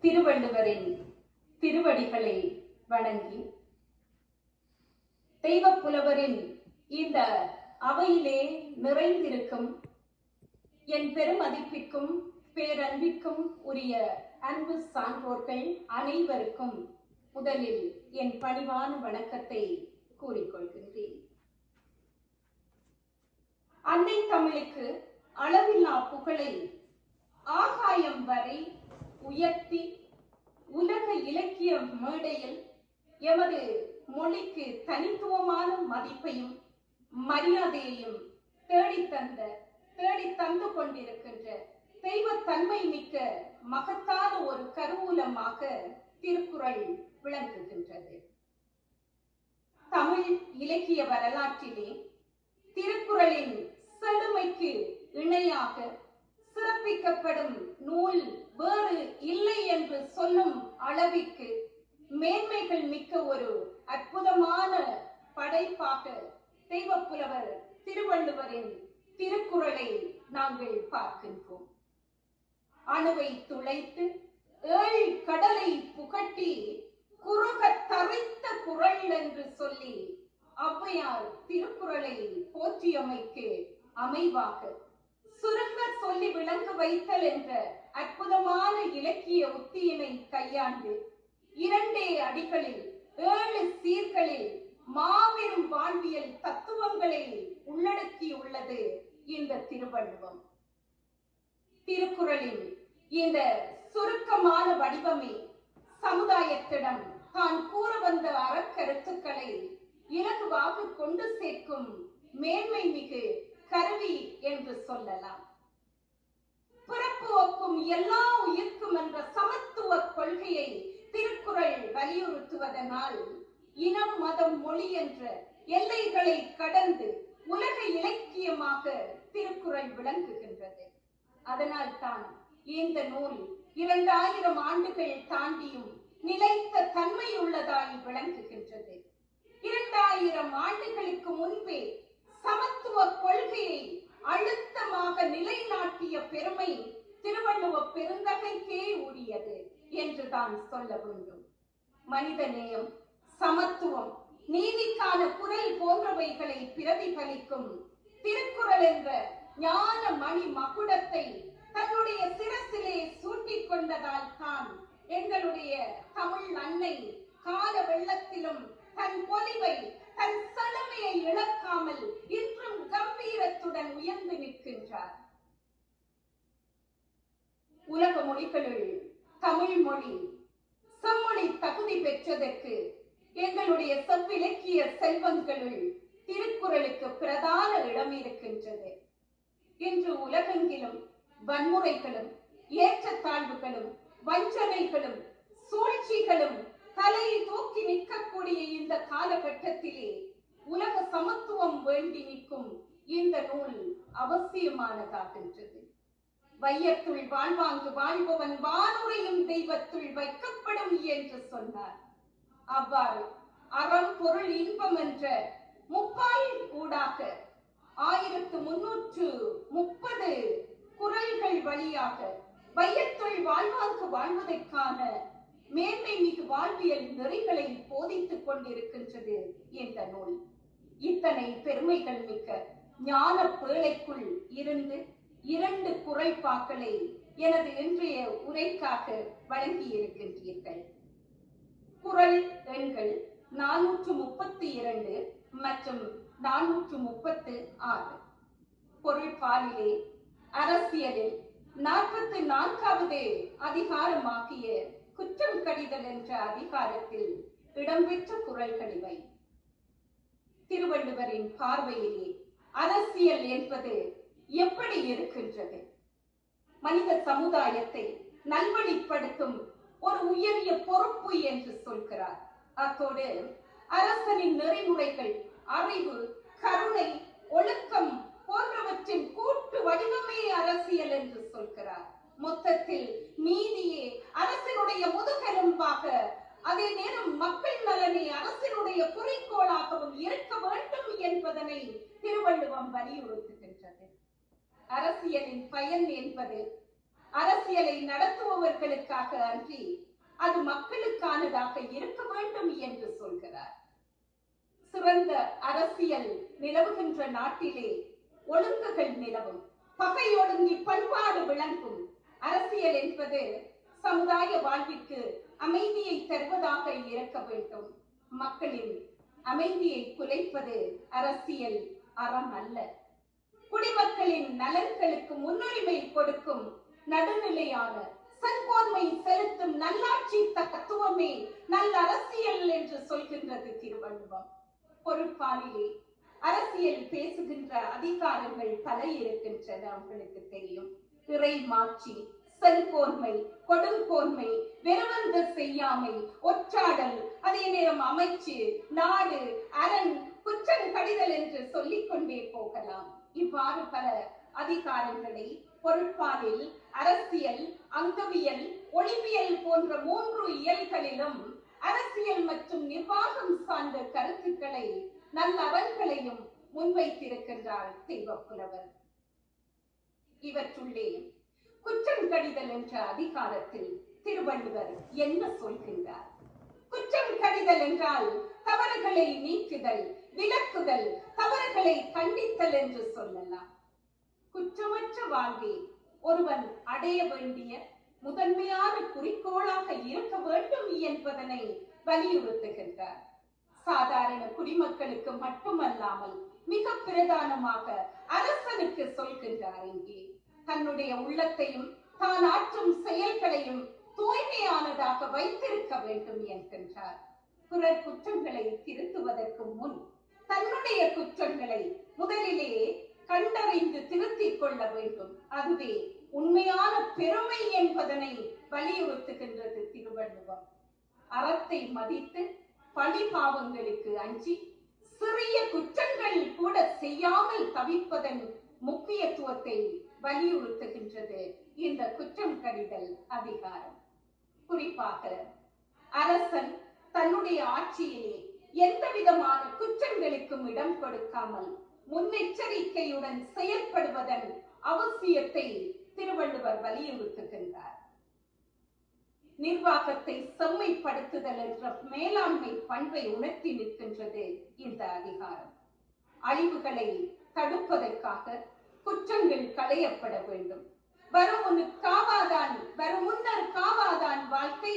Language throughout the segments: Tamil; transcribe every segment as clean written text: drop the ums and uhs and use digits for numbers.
திருவள்ளுவரின் திருவடிகளை வணங்கி தெய்வப்புலவரின் இந்த அவையிலே நிறைந்திருக்கும் என் பெருமதிப்பிற்கும் பேரன்பிற்கும் உரிய அன்பு சான்றோர்கள் அனைவருக்கும் முதலில் என் பணிவான வணக்கத்தை கூறிக்கொள்கின்றேன். அன்னை தமிழுக்கு அளவில்லா புகழை ஆகாயம் வரை உயர்த்தி உலக இலக்கிய மேடையில் எமது மொழிக்கு தனித்துவமான மதிப்பையும் மரியாதையையும் தேடி தந்து கொண்டிருக்கின்ற தெய்வத்தன்மை மிக்க மகத்தான ஒரு கருவூலமாக திருக்குறள் விளங்குகின்றது. தமிழ் இலக்கிய வரலாற்றிலே திருக்குறளின் செழுமைக்கு இணையாக சிறப்பிக்கப்படும் நூல் வேறு இல்லை என்று சொல்லும் அளவிற்கு மேன்மைகள் மிக்க ஒரு அற்புதமான படைப்பாக தெய்வப்புலவர் திருவள்ளுவரின் திருக்குறளை நாங்கள் பார்க்கின்றோம். அணுவை துளைத்து ஏழு கடலை புகட்டி குறுக தரித்த குறள் என்று சொல்லி ஔவையார் திருக்குறளை போற்றியமைக்கு அமைவாக சுருங்க சொல்லி விளங்க வைத்தல் என்ற அற்புதமான இலக்கிய உத்தியினை கையாண்டு 2 அடிகளில் 7 சீர்களில் மாபெரும் வாழ்வியல் தத்துவங்களை உள்ளடக்கியுள்ளது இந்த திருவள்ளுவம். திருக்குறளின் இந்த சுருக்கமான வடிவமே சமுதாயத்திடம் தான் கூற வந்த அறக்கருத்துக்களை இலகுவாக கொண்டு சேர்க்கும் மேன்மை மிகு கருவி என்று சொல்லலாம். பிறப்பு ஒக்கும் எல்லா உயிர்க்கும் என்ற சமத்துவ கொள்கையை திருக்குறள் வலியுறுத்துவதனால் இனம் மதம் மொழி என்ற எல்லைகளை கடந்து உலக இலக்கியமாக திருக்குறள் விளங்குகின்றது. அதனால் தான் இந்த நூல் 2000 ஆண்டுகள் தாண்டியும் நிலைத்த தன்மையுள்ளதாய் விளங்குகின்றது. 2000 ஆண்டுகளுக்கு முன்பே சமத்துவ கொள்கையை அழுத்தமாக நிலைநாட்டிய பெருமை திருவள்ளுவ பெருந்தகைக்கே உரியது என்றுதான் சொல்ல வேண்டும். மனிதநேயம், சமத்துவம், நீதிக்கான குரல் போன்றவைகளை பிரதிபலிக்கும் திருக்குறள் என்ற ஞான மணி மகுடத்தை தன்னுடைய சிரசிலே சூட்டிக் கொண்டதால் தான் எங்களுடைய தமிழ் அன்னை கால வெள்ளத்திலும் தன் பொலிவை தன் செழுமையை இழக்காமல் இன்றும் கம்பீரத்துடன் உயர்ந்து நிற்கின்றார். உலக மொழிகளுள் தமிழ் மொழி செம்மொழி தகுதி பெற்றதற்கு எங்களுடைய செவ்விலக்கிய செல்வங்களுள் திருக்குறளுக்கு பிரதான இடம் இருக்கின்றது. இன்று உலகெங்கிலும் வன்முறைகளும் ஏற்றத்தாழ்வுகளும் வஞ்சனைகளும் சூழ்ச்சிகளும் தலை தூக்கி நிற்கக்கூடிய இந்த காலகட்டத்திலே உலக சமத்துவம் வேண்டி நிற்கும் இந்த நூல் அவசியமானதாகின்றது. வையத்துள் வாழ்வாங்கு வாழ்பவன் வானுரையும் தெய்வத்துள் வைக்கப்படும் என்று சொன்னார். அவ்வாறு அறம் பொருள் இன்பம் என்ற முப்பால் ஊடாக 1330 குறள்கள் வழியாக வையத்துள் வாழ்வாங்கு வாழ்வதற்கான மேன்மை மிகு வாழ்வியல் நெறிகளை போதித்துக் கொண்டிருக்கின்றது இந்த நூல். இத்தனை பெருமைகள் மிக்க ஞான பேழைக்குள் இருந்து 2 குறள்பாக்களை எனது இன்றைய உரைக்காக வழங்கி இருக்கின்றீர்கள். குறள் எண்கள் 432 மற்றும் 436. பொருள் பாலிலே அரசியலில் 44வது அதிகாரமாகிய குற்றம் கடிதல் என்ற அதிகாரத்தில் இடம்பெற்ற குறள்கள் இவை. திருவள்ளுவரின் பார்வையிலே அரசியல் என்பது எப்படி இருக்கின்றது? மனித சமுதாயத்தை நல்வழிப்படுத்தும் ஒரு உயரிய பொறுப்பு என்று சொல்கிறார். அத்தோடு அரசனின் நெறிமுறைகள், அறிவு, கருணை, ஒழுக்கம் போன்றவற்றின் கூட்டு வடிவமே அரசியல் என்று சொல்கிறார். மொத்தத்தில் நீதியே அரசினுடைய முதுகெலும்பாக, அதே நேரம் மக்கள் நலனை அரசினுடைய குறிக்கோளாகவும் இருக்க வேண்டும் என்பதனை திருவள்ளுவம் வலியுறுத்துகின்றது. அரசியலின் பயன் என்பது அரசியலை நடத்துபவர்களுக்காக அன்றி அது மக்களுக்கானதாக இருக்க வேண்டும் என்று சொல்கிறார். சிறந்த அரசியல் நிலவுகின்ற நாட்டிலே ஒழுங்குகள் நிலவும், பகை ஒடுங்கி பண்பாடு விளங்கும். அரசியல் என்பது சமுதாய வாழ்விற்கு அமைதியை தருவதாக இருக்க வேண்டும். மக்களின் அமைதியை குலைப்பது அரசியல் அறம் அல்ல. குடிமக்களின் நலன்களுக்கு முன்னுரிமை கொடுக்கும் நடுநிலையான சங்கோன்மை செலுத்தும் நல்லாட்சி தத்துவமே நல்ல அரசியல் என்று சொல்கின்றது திருவள்ளுவம். பொருட்பாலிலே அரசியல் பேசுகின்ற அதிகாரங்கள் பல இருக்கின்றன. அவங்களுக்கு தெரியும். இறை மாட்சி, செங்கோன்மை, கொடுங்கோன்மை, வெறுவந்த செய்யாமை, ஒற்றாடல், அதே நேரம் அமைச்சு, நாடு, அரண், குற்றம் கடிதல் என்று சொல்லிக் கொண்டே போகலாம். இவ்வாறு பல அதிகாரங்களை பொருட்பாலில் அரசியல், அங்கவியல், ஒளிவியல் போன்ற 3 இயல்களிலும் அரசியல் மற்றும் நிர்வாகம் சார்ந்த கருத்துக்களை நல்லறங்களையும் முன்வைத்திருக்கின்றார் தெய்வப்புலவர். இவற்றுள்ளே குற்றம் கடிதல் என்ற அதிகாரத்தில் திருவள்ளுவர் என்ன சொல்கின்றார்? குற்றம் கடிதல் என்றால் தவறுகளை நீக்குதல், விலக்குதல், தவறுகளை கண்டித்தல் என்று சொல்லலாம். குற்றமற்ற வாழ்வே ஒருவன் அடைய வேண்டிய முதன்மையான குறிக்கோளாக இருக்க வேண்டும் என்பதனை வலியுறுத்துகின்றார். சாதாரண குடிமக்களுக்கு மட்டுமல்லாமல் மிக பிரதானமாக அரசனுக்கு சொல்கின்றார். இங்கே தன்னுடைய உள்ளத்தையும் தான் ஆற்றும் செயல்களையும் தூய்மையானதாக வைத்திருக்க வேண்டும் என்கின்றார். பிறர் குற்றங்களை திருத்துவதற்கு முன் தன்னுடைய குற்றங்களை முதலிலே கண்டறிந்து திருத்திக் கொள்ள வேண்டும். அதுவே உண்மையான பெருமை என்பதனை வலியுறுத்துகின்றது திருவள்ளுவம். அறத்தை மதித்து பழி பாவங்களுக்கு அஞ்சி சிறிய குற்றங்கள் கூட செய்யாமல் தவிப்பதன் முக்கியத்துவத்தை வலியுறுத்துகின்றது இந்த குற்றம் கடிதல் அதிகாரம். குறிப்பாக அரசன் தன்னுடைய ஆட்சியிலே எந்த விதமான குற்றங்களுக்கும் இடம் கொடுக்காமல் முன்னெச்சரிக்கையுடன் செயல்படுவதன் அவசியத்தை திருவள்ளுவர் வலியுறுத்துகின்றார். நிர்வாகத்தை செம்மைப்படுத்துதல் என்ற மேலாண்மை பண்பை உணர்த்தி நிற்கின்றது இந்த அதிகாரம். அழிவுகளை தடுப்பதற்காக குற்றங்கள் களையப்பட வேண்டும். வரும் முன்னர் காவாதான் வாழ்க்கை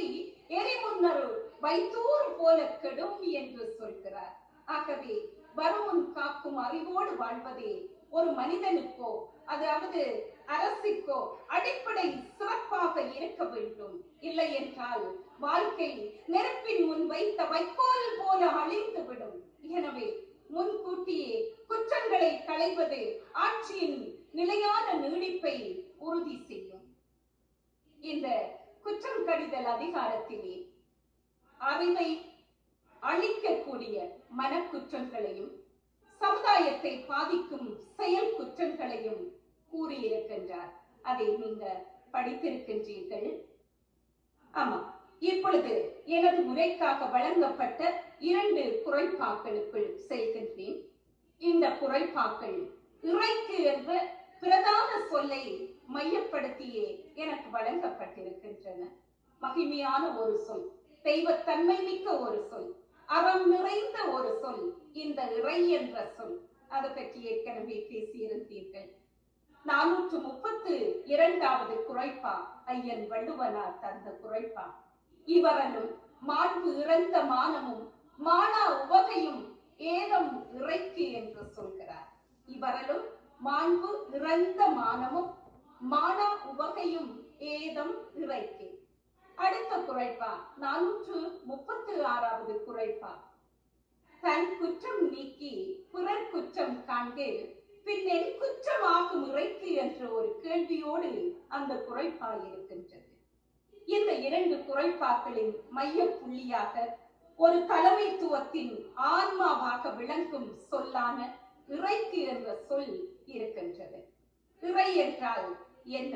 எரிமுன்னர் வைத்தூர் போல கெடும் என்று சொல்கிறார். ஆகவே வருமுன் காக்கும் அறிவோடு வாழ்வதே ஒரு மனிதனுக்கோ அதாவது அரசுக்கோ அடிப்படை சிறப்பாக இருக்க வேண்டும். இல்லை என்றால் வாழ்க்கை நெருப்பின் முன் வைத்த வைக்கோல் போல அழிந்துவிடும். எனவே முன்கூட்டியே குற்றங்களை களைவது ஆட்சியின் நிலையான நீடிப்பை உறுதி செய்யும். இந்த குற்றம் கடிதல் அதிகாரத்திலே அறிவை அழிக்கக்கூடிய மனக்குற்றங்களையும் சமுதாயத்தை பாதிக்கும் செயல் குற்றங்களையும் கூறியிருக்கின்றார். அதை நீங்க படித்திருக்கின்றீர்கள். ஆமா, இப்பொழுது எனது உரைக்காக வழங்கப்பட்ட 2 குறள்பாக்களுக்குள் செல்கின்றேன். இந்த குறள்பாக்கள் இறைக்கு என்ற பிரதான சொல்லை மையப்படுத்தியே எனக்கு வழங்கப்பட்டிருக்கின்றன. மகிமையான ஒரு சொல், தெய்வத்தன்மை மிக்க ஒரு சொல், அறம் நிறைந்த ஒரு சொல் இந்த இறை என்ற சொல். அதை பற்றி ஏற்கனவே பேசியிருந்தீர்கள். 432வது குறள்பா ஐயன் வள்ளுவனார் தந்த குறள்பா. இவரலும் மாண்பு இறந்த மானமும் மானா உவகையும் ஏதம் இறைக்கு என்று சொல்கிறார். இவரலும் மாண்பு இறந்த மானமும் மானா உவகையும் ஏதம் இறைக்கு. அடுத்த குறள்பா 436வது குறள்பா. தன் குற்றம் நீக்கி பிறர் குற்றம் காண்கில் பின் என் குற்றமாகும் இறைக்கு என்ற ஒரு கேள்வியோடு அந்த குறள்பா இருக்கின்றது. இந்த 2 குறள்பாக்களின் மைய புள்ளியாக ஒரு தலைமைத்துவத்தின் ஆன்மாவாக விளங்கும் சொல்லான இறைக்கு என்ற சொல் இருக்கின்றது. இறை என்றால் என்ன?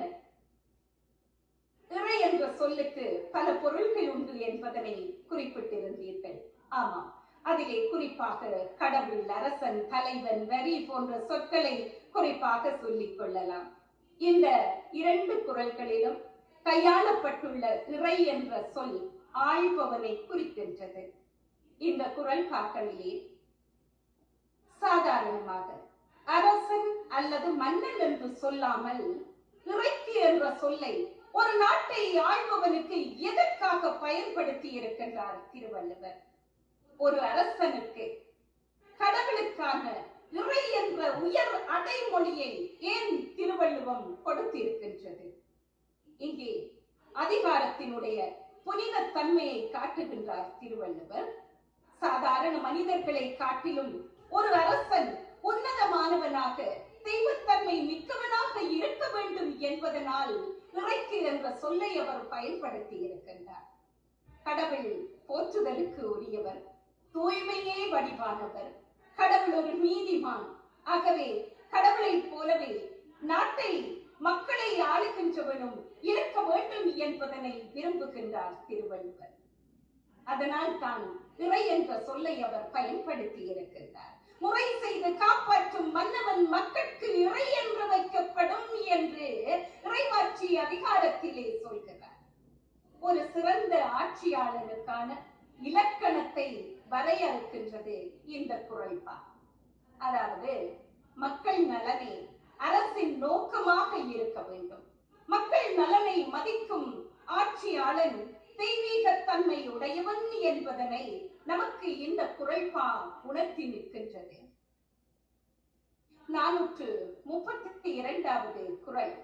இறை என்ற சொல்லுக்கு பல பொருள்கள் உண்டு என்பதனை குறிப்பிட்டிருந்தீர்கள். ஆமாம், அதிலே குறிப்பாக கடவுள், அரசன், தலைவன், வரி போன்ற சொற்களை குறிப்பாக சொல்லிக் கொள்ளலாம். இந்த இரண்டு குறள்களிலும் கையாளப்பட்டுள்ள இறை என்ற சொல் ஆள்பவனை குறிக்கின்றது. இந்த குறள் பாக்களிலே சாதாரணமாக அரசன் அல்லது மன்னன் என்று சொல்லாமல் இறைக்கு என்ற சொல்லை ஒரு நாட்டை ஆள்பவனுக்கு எதற்காக பயன்படுத்தி இருக்கின்றார் திருவள்ளுவர்? ஒரு அரசனுக்கு கடவுளுக்கான இறை என்ற உயர் அடைமொழியை ஏன் திருவள்ளுவம் கொடுத்திருக்கின்றது? இங்கே அதிகாரத்தினுடைய புனித தன்மையை காட்டுகின்றார் திருவள்ளுவர். சாதாரண மனிதர்களை காட்டிலும் ஒரு அரசன் உன்னதமானவனாக தெய்வத்தன்மை மிக்கவனாக இருக்க வேண்டும் என்பதனால் இறைக்கு என்ற சொல்லை அவர் பயன்படுத்தி இருக்கின்றார். கடவுள் போற்றுதலுக்கு உரியவர், தூய்மையே வடிவானவர், கடவுள் ஒரு நீதிமான். ஆகவே கடவுளை போலவே நாட்டை மக்களை ஆளுகின்றவனும் இருக்க வேண்டும் என்பதனை விரும்புகின்றார் திருவள்ளுவர். அதனால் தான் இறை என்ற சொல்லை அவர் பயன்படுத்தி இருக்கின்றார். முறை செய்து காப்பாற்றும் மன்னவன் மக்களுக்கு இறை என்று வைக்கப்படும் என்று இறைமாட்சி அதிகாரத்திலே சொல்கிறார். ஒரு சிறந்த ஆட்சியாளருக்கான இலக்கணத்தை வரையறுக்கின்றது இந்த குறள்பா. அதாவது மக்கள் நலனே அரசின் நோக்கமாக இருக்க வேண்டும். மக்கள் நலனை மதிக்கும் ஆட்சியாளன் தெய்வீக தன்மை உடையவன் என்பதனை நமக்கு இந்த குறள்பா உணர்த்தி நிற்கின்றது. 432வது குறள்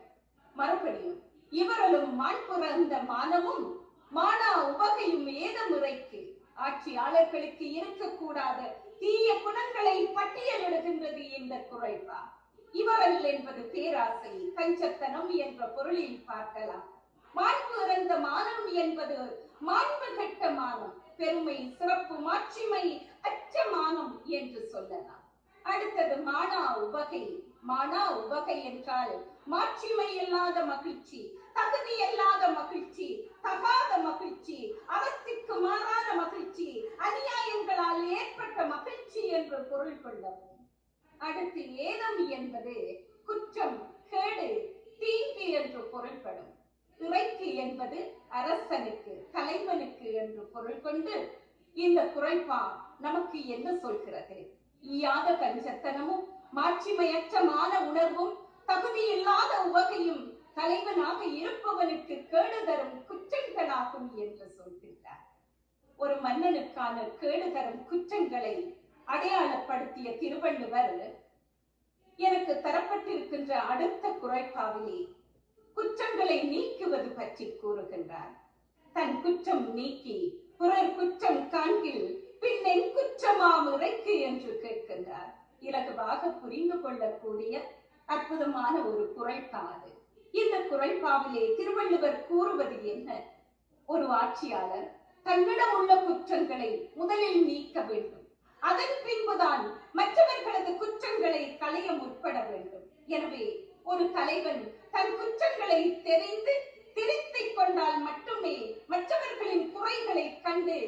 மறுபடியும் இவரலும் மாண்புறந்த மானமும் மானா உவகையும் ஏதமுறைக்கு ஆட்சியாளர்களுக்கு இருக்கக்கூடாத தீய குணங்களை பட்டியலிடுகின்றது இந்த குறள்பா. இவரல் என்பது பேராசை, கஞ்சத்தனம் என்ற பொருளில் பார்க்கலாம். மாண்பு இறந்த மானம் என்பது மாண்பு கெட்ட மானம், பெருமை, சிறப்பு, மாட்சிமை அற்ற மானம் என்று சொல்லலாம். அடுத்தது மானா உவகை. மானா உவகை என்றால் மாட்சிமை இல்லாத மகிழ்ச்சி, தகுதி இல்லாத மகிழ்ச்சி, தகாத மகிழ்ச்சி, அவஸ்திக்கு மாறான மகிழ்ச்சி, அநியாயங்களால் ஏற்பட்ட மகிழ்ச்சி என்று பொருள் கொள்ளவும். அடுத்து ஏதம் என்பது குற்றம், கேடு, தீங்கு என்று பொருள்படும். இறைக்கு என்பது அரசனுக்கு, தலைவனுக்கு என்று பொருள் கொண்டு இந்த குறள்பா நமக்கு என்ன சொல்கிறது? ஈயாத கஞ்சத்தனமும் மாட்சிமையற்ற மான உணர்வும் தகுதி இல்லாத உவகையும் தலைவனாக இருப்பவனுக்கு கேடு தரும் குற்றங்களாகும் என்று சொல்கின்றார். ஒரு மன்னனுக்கான கேடு தரும் குற்றங்களை அடையாளப்படுத்திய திருவள்ளுவர் எனக்கு தரப்பட்டிருக்கின்ற அடுத்த குறள்பாவிலே குற்றங்களை நீக்குவது பற்றி கூறுகின்றார். தன் குற்றம் நீக்கி பிறர் குற்றம் காண்கில் பின்னென் குற்றமாம் இறைக்கு என்று கேட்கின்றார். இலகுவாக புரிந்து கொள்ளக்கூடிய அற்புதமான ஒரு குறள்பா அது. இந்த குறள்பாவிலே திருவள்ளுவர் கூறுவது என்ன? ஒரு ஆட்சியாளர் தன்னிடம் உள்ள குற்றங்களை முதலில் நீக்க வேண்டும். அதன் பின்புதான் மற்றவர்களது குற்றங்களை களைய முற்பட வேண்டும். எனவே ஒரு தலைவன் தன் குற்றங்களை தெரிந்து திருத்திக் கொண்டால் மட்டுமே மற்றவர்களின் குறைகளை கண்டு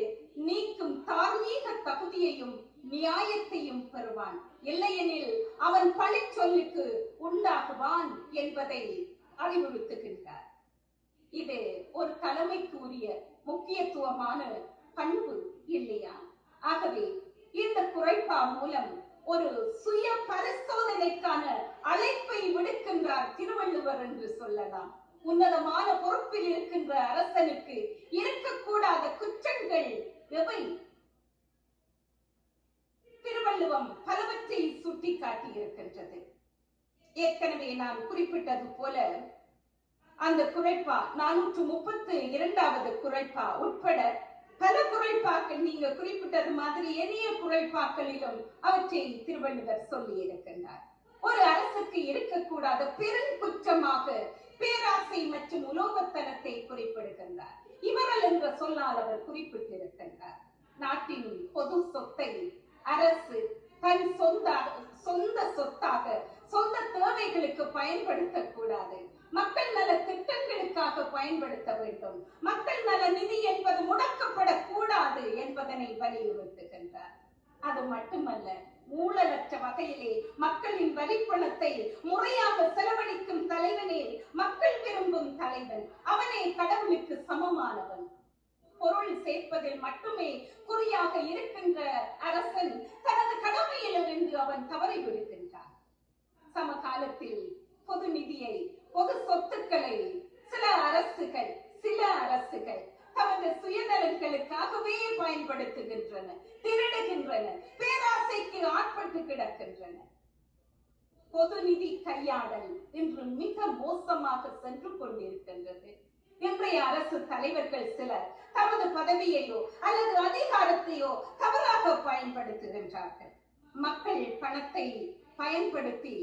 நீக்கும் தார்மீக தகுதியையும் நியாயத்தையும் பெறுவான். இல்லையெனில் அவன் பழி சொல்லுக்கு உண்டாகுவான் என்பதை அறிவுறுத்துகின்றார். இது ஒரு தலைமைக்கு உரிய முக்கியத்துவமான பண்பு இல்லையா? ஆகவே இந்த குறள்பா மூலம் ஒரு சுய பரிசோதனைக்கான அழைப்பை விடுக்கின்றார் திருவள்ளுவர் என்று சொல்லலாம். உன்னதமான பொறுப்பில் இருக்கின்ற அரசனுக்கு இருக்கக்கூடாத குற்றங்கள் எவை? திருவள்ளுவம் பலவற்றை சுட்டி காட்டி இருக்கின்றது. ஏற்கனவே நான் குறிப்பிட்டது போல அந்த குறள்பா 432வது குறள்பா உட்பட பல குறள்பாக்கள் நீங்க குறிப்பிட்டது மாதிரி எளிய குறள்பாக்களிலும் அவற்றை திருவள்ளுவர் சொல்லி இருக்கின்றார். ஒரு அரசுக்கு இருக்கக்கூடாத பெருங்குற்றமாக பேராசை மற்றும் உலோகத்தனத்தை குறிப்பிடுகின்றார். இவரல் என்ற சொல்லால் அவர் குறிப்பிட்டிருக்கின்றார். நாட்டின் பொது சொத்தை அரசு தன் சொந்த சொத்தாக சொந்த தேவைகளுக்கு பயன்படுத்தக்கூடாது. மக்கள் நல திட்டங்களுக்காக பயன்படுத்த வேண்டும். மக்கள் நல நிதி என்பது முடக்கப்படக்கூடாது என்பதனை வலியுறுத்துகின்றார். அது மட்டுமல்ல, ஊழலற்ற வகையிலே மக்களின் வரிப்பணத்தை முறையாக செலவழிக்கும் தலைவனே தலைவன், அவனே கடவுளுக்கு சமமானவன். பொருள் சேர்ப்பதில் மட்டுமே குறியாக இருக்கின்ற அரசன் தனது கடமையிலிருந்து அவன் தவறி விடுகின்றான். சமகாலத்தில் பொது நிதியை, பொது சொத்துக்களை சில அரசுகள் தமது சுயநலன்களுக்காகவே பயன்படுத்துகின்றன, திருடுகின்றன, பேராசைக்கு ஆட்பட்டு கிடக்கின்றன. பொது நிதி கையாடல் இன்று மிக மோசமாக சென்று கொண்டிருக்கின்றது. இன்றைய அரசு தலைவர்கள் சிலர் தமது பதவியையோ அல்லது அதிகாரத்தையோ தவறாக பயன்படுத்துகின்றார்கள். மக்கள் பணத்தை பயன்படுத்தி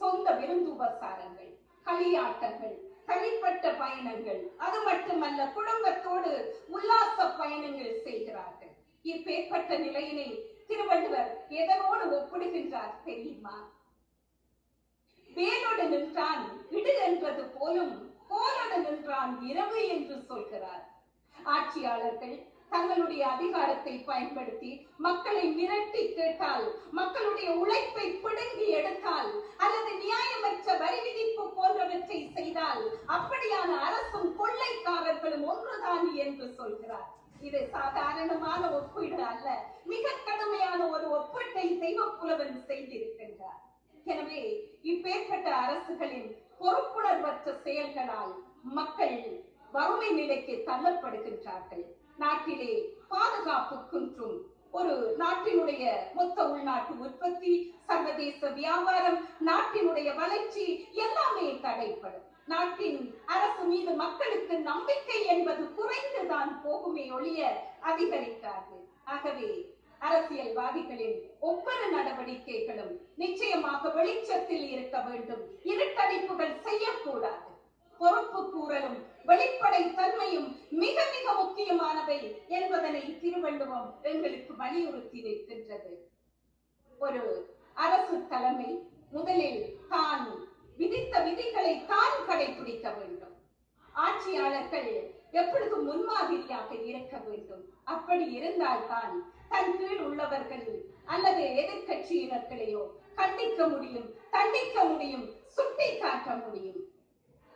சொந்த விருந்துபசாரங்கள், களியாட்டங்கள், தனிப்பட்ட பயணங்கள், அது மட்டுமல்ல குடும்பத்தோடு உல்லாச பயணங்கள் செய்கிறார்கள். இப்பேற்பட்ட நிலையினை திருவள்ளுவர் எதனோடு ஒப்பிடுகின்றார் தெரியுமா? வேலோடு நின்றான் இடு என்றது போலும் போலோடு நின்றான் இரவு என்று சொல்கிறார். ஆட்சியாளர்கள் தங்களுடைய அதிகாரத்தை பயன்படுத்தி மக்களை மிரட்டி கேட்டால், மக்களுடைய உழைப்பை பிடுங்கி எடுத்தால், அல்லது நியாயமற்ற வரி விதிப்பு போன்றவற்றை செய்தால் அப்படியான அரசும் கொள்ளைக்காரர்களும் ஒன்றுதான் என்று சொல்கிறார். இது சாதாரணமான ஒப்பீடு அல்ல, மிக கடுமையான ஒரு ஒப்பீட்டை தெய்வப்புலவன் செய்திருக்கின்றார். எனவே இப்பேற்பட்ட அரசுகளின் பொறுப்புணர்வற்ற செயல்களால் மக்கள் வறுமை நிலைக்கு தள்ளப்படுகின்றார்கள். நாட்டிலே பாதுகாப்பு குன்றும், ஒரு நாட்டினுடைய மொத்த உள்நாட்டு உற்பத்தி, சர்வதேச வியாபாரம், நாட்டினுடைய வளர்ச்சி எல்லாமே தடைப்படும். நாட்டின் அரசு மீது மக்களுக்கு நம்பிக்கை என்பது குறைந்துதான் போகுமே ஒழிய அதிகரிக்காது. ஆகவே அரசியல்வாதிகளின் ஒவ்வொரு நடவடிக்கைகளும் நிச்சயமாக வெளிச்சத்தில் இருக்க வேண்டும். இருட்டடிப்புகள் செய்யக்கூடாது. பொறுப்பு கூறலும் வெளிப்படை தன்மையும் மிக மிக முக்கியமானவை என்பதனை திருவள்ளுவம் எங்களுக்கு வலியுறுத்தி வைக்கின்றது. ஒரு அரசு தலைமை முதலில் தான் விதித்த விதிகளை தான் கடைபிடிக்க வேண்டும். ஆட்சியாளர்கள் எப்பொழுதும் முன்மாதிரியாக இருக்க வேண்டும். அப்படி இருந்தால்தான் தன் கீழ் உள்ளவர்கள் அல்லது எதிர்கட்சியினர்களையோ கண்டிக்க முடியும், தண்டிக்க முடியும், சுட்டி காட்ட முடியும்.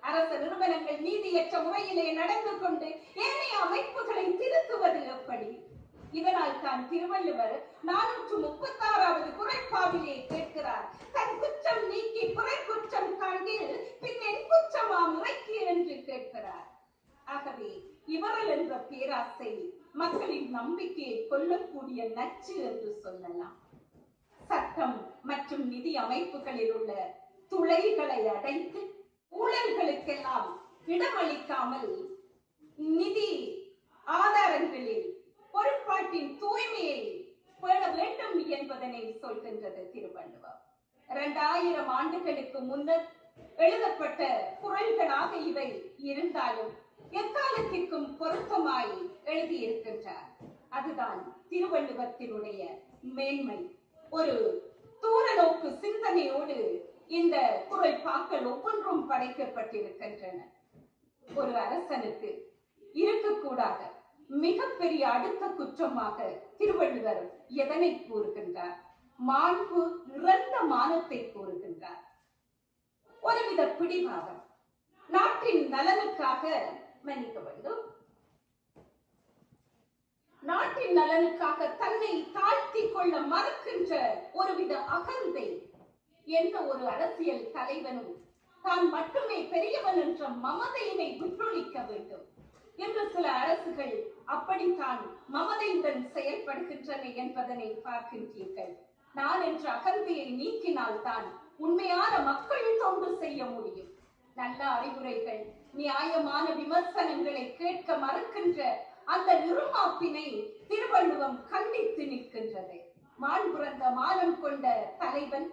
அரசு நிறுவனங்கள் நீதியற்ற முறையிலே நடந்து கொண்டு ஏனைய அமைப்புகளை திருத்துவது எப்படி? இதனால் தான் திருவள்ளுவர் 436வது குறட்பாவிலே கேட்கிறார், தன் குற்றம் நீக்கி புற குற்றம் காண்கில் பின் என் குற்றமா முறைக்கு என்று கேட்கிறார். ஆகவே இவர்கள் என்ற பேராசை மக்களின் நம்பிக்கையை கொல்லக்கூடிய நச்சு என்று சொல்லலாம். சட்டம் மற்றும் நிதி அமைப்புகளில் உள்ள துளைகளை அடைத்து ஊழல்களுக்கெல்லாம் இடமளிக்காமல் நிதி ஆதாரங்களில் பொறுப்பாட்டின் தூய்மையை பேண வேண்டும் என்பதனை சொல்கின்றது திருவள்ளுவர். 2000 ஆண்டுகளுக்கு முன்னர் எழுதப்பட்ட குறள்களாக இவை இருந்தாலும் எக்காலத்திற்கும் பொருத்தமாய் எழுதியிருக்கின்றார். அதுதான் திருவள்ளுவத்தினுடைய மேன்மை. ஒரு தூர நோக்கு சிந்தனையோடு இந்த குறள் பாக்கள் ஒவ்வொன்றும் படைக்கப்பட்டிருக்கின்றன. ஒரு அரசனுக்கு இருக்கக்கூடாத மிகப்பெரிய அடுத்த குற்றமாக திருவள்ளுவர் எதனை கூறுகின்றார்? மாண்பு இறந்த மானத்தை கூறுகின்றார். ஒருவித பிடிவாதம், நாட்டின் நலனுக்காக மன்னிக்க வேண்டும், நாட்டின் நலனுக்காக தன்னை தாழ்த்தி கொள்ள மறுக்கின்ற ஒருவித அகந்தை என்ற ஒரு அரசியல் தலைவனும் தான் மட்டுமே பெரியவன் என்ற மமதையினை விட்டொழிக்க வேண்டும் என்று சில அரசுகள் அப்படித்தான் மமதையுடன் செயல்படுகின்றன என்பதனை பார்க்கின்றீர்கள். நான் என்ற அகந்தையை நீக்கினால் தான் உண்மையான மக்கள் தொண்டு செய்ய முடியும். நல்ல அறிவுரைகள், நியாயமான விமர்சனங்களை கேட்க மறுக்கின்ற அந்த நிருமாப்பினை திருவள்ளுவம் கண்டித்து நிற்கின்றது. மாண்புறந்த மானம் கொண்ட தலைவன்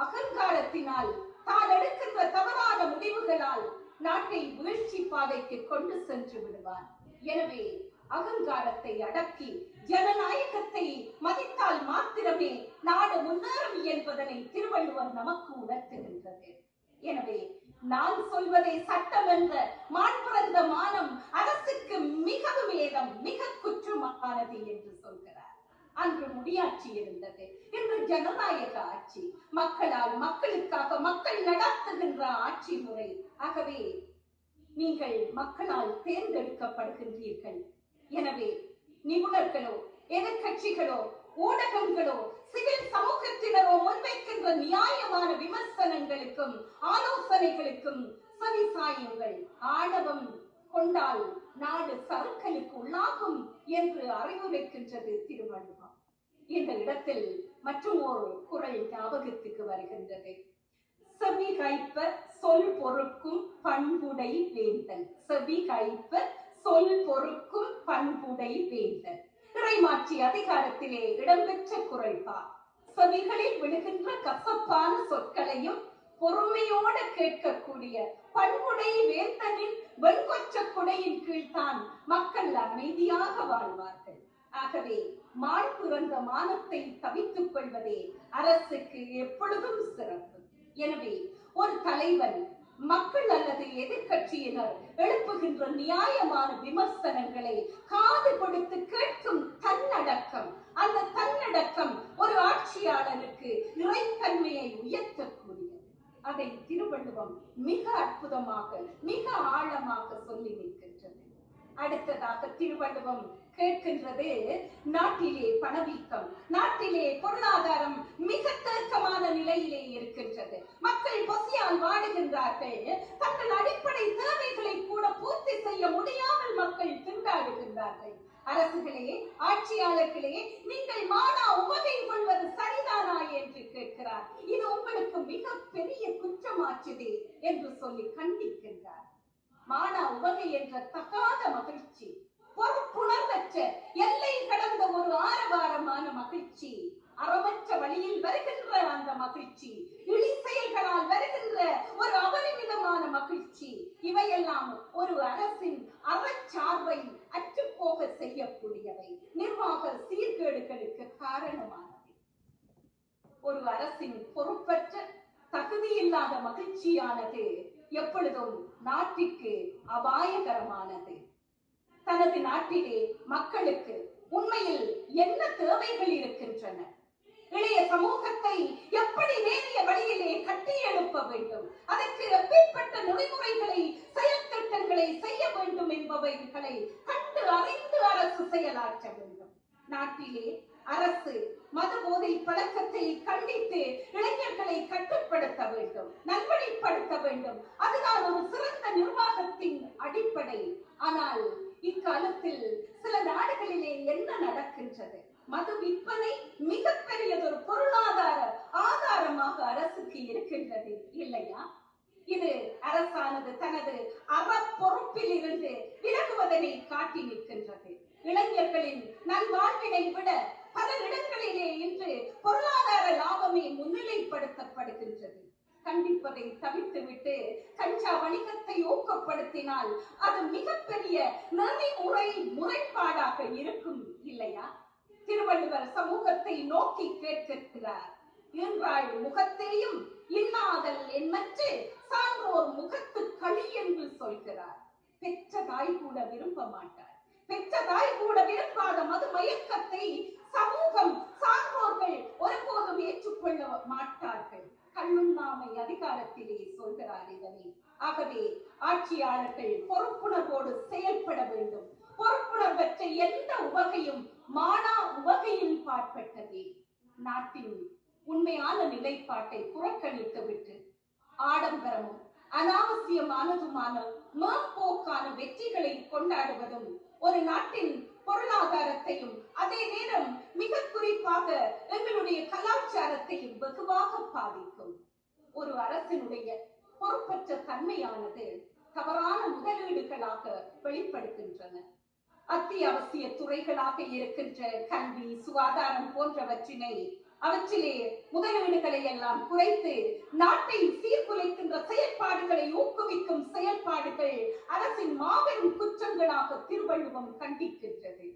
அகங்காரத்தினால் தான் எடுக்கின்ற தவறான முடிவுகளால் நாட்டை வீழ்ச்சி பாதைக்கு கொண்டு சென்று விடுவான். எனவே அகங்காரத்தை அடக்கி ஜனநாயகத்தை மதித்தால் மாத்திரமே நாடு முன்னேறும் என்பதனை திருவள்ளுவர் நமக்கு உணர்த்துகின்றது. எனவே நான் சொல்வதை சட்டம் என்ற மாண்புறந்த மானம் அரசுக்கு மிகவும் ஏதம், மிக குற்றமானது என்று சொல்கிறார். அன்று முடியாட்சி இருந்தது, இன்று ஜனநாயக ஆட்சி, மக்களால் மக்களுக்காக மக்கள் நடத்துகின்ற ஆட்சி முறை. ஆகவே நீங்கள் மக்களால் தேர்ந்தெடுக்கப்படுகின்றீர்கள். எனவே நிபுணர்களோ, எதிர்கட்சிகளோ, ஊடகங்களோ, சிவில் சமூகத்தினரோ முன்வைக்கின்ற நியாயமான விமர்சனங்களுக்கும் ஆலோசனைகளுக்கும் செவிசாயுங்கள். ஆணவம் கொண்டால் நாடு சறுக்கலுக்கு உள்ளாகும் என்று அறிவுரைக்கின்றது திருவள்ளுவம். இந்த இடத்தில் மற்றும் ஒரு குறள் ஞாபகத்துக்கு வருகின்றது. செவி கைப்ப சொல் பொறுக்கும் பண்புடை வேந்தன். செவி கைப்ப சொல் பொறுக்கும் பண்புடை வேந்தன். இறைமாட்சி அதிகாரத்திலே இடம்பெற்ற குறள்பா. செவிகளில் விழுகின்ற கசப்பான சொற்களையும் பொறுமையோடு கேட்கக்கூடிய பண்புடை வேந்தனின் வெண்கொற்ற குடையின் கீழ்தான் மக்கள் அமைதியாக வாழ்வார்கள். ஆகவே மான் பிறந்த மானத்தை தவித்துக் கொள்வதே அரசுக்கு எப்பொழுதும் சிறப்பு. எனவே ஒரு தலைவன் மக்கள் அல்லது எதிர்கட்சியினர் எழுப்புகின்ற நியாயமான விமர்சனங்களை காது கொடுத்து கேட்கும் தன்னடக்கம், அந்த தன்னடக்கம் ஒரு ஆட்சியாளருக்கு இறைத்தன்மையை உயர்த்தக்கூடியது. அதை திருவள்ளுவம் மிக அற்புதமாக, மிக ஆழமாக சொல்லி நிற்கின்றது. அடுத்ததாக திருவள்ளுவம் கேட்கின்றது, நாட்டிலே பணவீக்கம், நாட்டிலே பொருளாதாரம் மிக தேக்கமான நிலையிலே இருக்கின்றது. மக்கள் பசியால் வாடுகின்றார்கள். தங்கள் அடிப்படை தேவைகளை கூட பூர்த்தி செய்ய முடியாமல் மக்கள் திண்டாடுகின்றார்கள். அரசுகளே, ஆட்சியாளர்களே, நீங்கள் மானா உவகை கொள்வது சரிதானா என்று கேட்கிறார். இது உங்களுக்கு மிக பெரிய குற்றமாச்சுதே என்று சொல்லி கண்டிக்கின்றார். மானா உவகை என்ற தகாத மகிழ்ச்சி, பொறுப்புணர்வற்ற எல்லை கடந்த ஒரு ஆரவாரமான மகிழ்ச்சி, அறமற்ற வழியில் வருகின்ற அந்த மகிழ்ச்சி, இழி செயல்களால் வருகின்ற ஒரு அபரிமிதமான மகிழ்ச்சி, இவையெல்லாம் ஒரு அரசின் அறச்சார்பை அற்றுப்போக செய்யக்கூடியவை, நிர்வாக சீர்கேடுகளுக்கு காரணமானவை. ஒரு அரசின் பொறுப்பற்ற தகுதியில்லாத மகிழ்ச்சியானது எப்பொழுதும் நாட்டிற்கு அபாயகரமானது. தனது நாட்டிலே மக்களுக்கு உண்மையில் என்ன தேவைகள் இருக்கின்றன, இளைய சமூகத்தை எப்படி நேரிய வழியிலே கட்டி எழுப்ப வேண்டும், அதற்கு எப்பேற்பட்ட நெறிமுறைகளை, செயல் திட்டங்களை செய்ய வேண்டும் என்பவைகளை கண்டு அறிந்து அரசு செயலாற்ற வேண்டும். நாட்டிலே அரசு மது போதை பழக்கத்தை கண்டித்து இளைஞர்களை கட்டுப்படுத்த வேண்டும், நல்வழிப்படுத்த வேண்டும். அதுதான் ஒரு சிறந்த நிர்வாகத்தின் அடிப்படை. ஆனால் இக்காலத்தில் சில நாடுகளிலே என்ன நடக்கின்றது? மது விற்பனை மிகப்பெரியதொரு பொருளாதார ஆதாரமாக அரசுக்கு இருக்கின்றது இல்லையா? இது அரசானது தனது அற பொறுப்பில் இருந்து விலகுவதனை காட்டி நிற்கின்றது. இளைஞர்களின் நல்வாழ்வினை விட பல இடங்களிலே இன்று பொருளாதார லாபமே முன்னிலைப்படுத்தப்படுகின்றது. கண்டிப்பதை தவிர்த்துவிட்டு கஞ்சா வணிகத்தை ஊக்கப்படுத்தினால் அது மிகப்பெரிய நெறிமுறை முறைப்பாடாக இருக்கும் இல்லையா? திருவள்ளுவர் சமூகத்தை நோக்கி கேட்கிறார். என்றாள் முகத்தையும் இன்னாதல் என்மற்று சான்றோர் முகத்து களி என்று சொல்கிறார். பெற்ற தாய் கூட விரும்ப மாட்டார். பெற்ற தாய் கூட விரும்பாத மது மயக்கத்தை சமூகம், சான்றோர்கள் ஒருபோதும் ஏற்றுக்கொள்ள மாட்டார்கள். கண்ணுண்ணாமை அதிகாரத்திலே சொல்கிறார் இதனை. ஆகவே ஆட்சியாளர்கள் பொறுப்புணர்வோடு செயல்பட வேண்டும். பொறுப்புணர்வற்ற எந்த உவகையும் மானா உவகையில் பாற்பட்டதே. நாட்டின் உண்மையான நிலைப்பாட்டை புறக்கணித்து விட்டு ஆடம்பரமும் அனாவசியமானதுமான மேம்போக்கான வெற்றிகளை கொண்டாடுவதும் ஒரு நாட்டின் பொருளாதாரத்தையும் அதே நேரம் மிக குறிப்பாக எங்களுடைய கலாச்சாரத்தையும் வெகுவாக பாதிக்கும். ஒரு அரசினுடைய பொறுப்பற்ற தன்மையானது தவறான முதலீடுகளாக வெளிப்படுகின்றன. அத்தியாவசிய துறைகளாக இருக்கின்ற கல்வி, சுகாதாரம் போன்றவற்றினை அவற்றிலே முதலீடுகளை எல்லாம் குறைத்து நாட்டை சீர்குலைக்கின்ற செயல்பாடுகளை ஊக்குவிக்கும் செயல்பாடுகள் அரசின் மாபெரும் குற்றங்களாக திருவள்ளுவம் கண்டிக்கின்றது.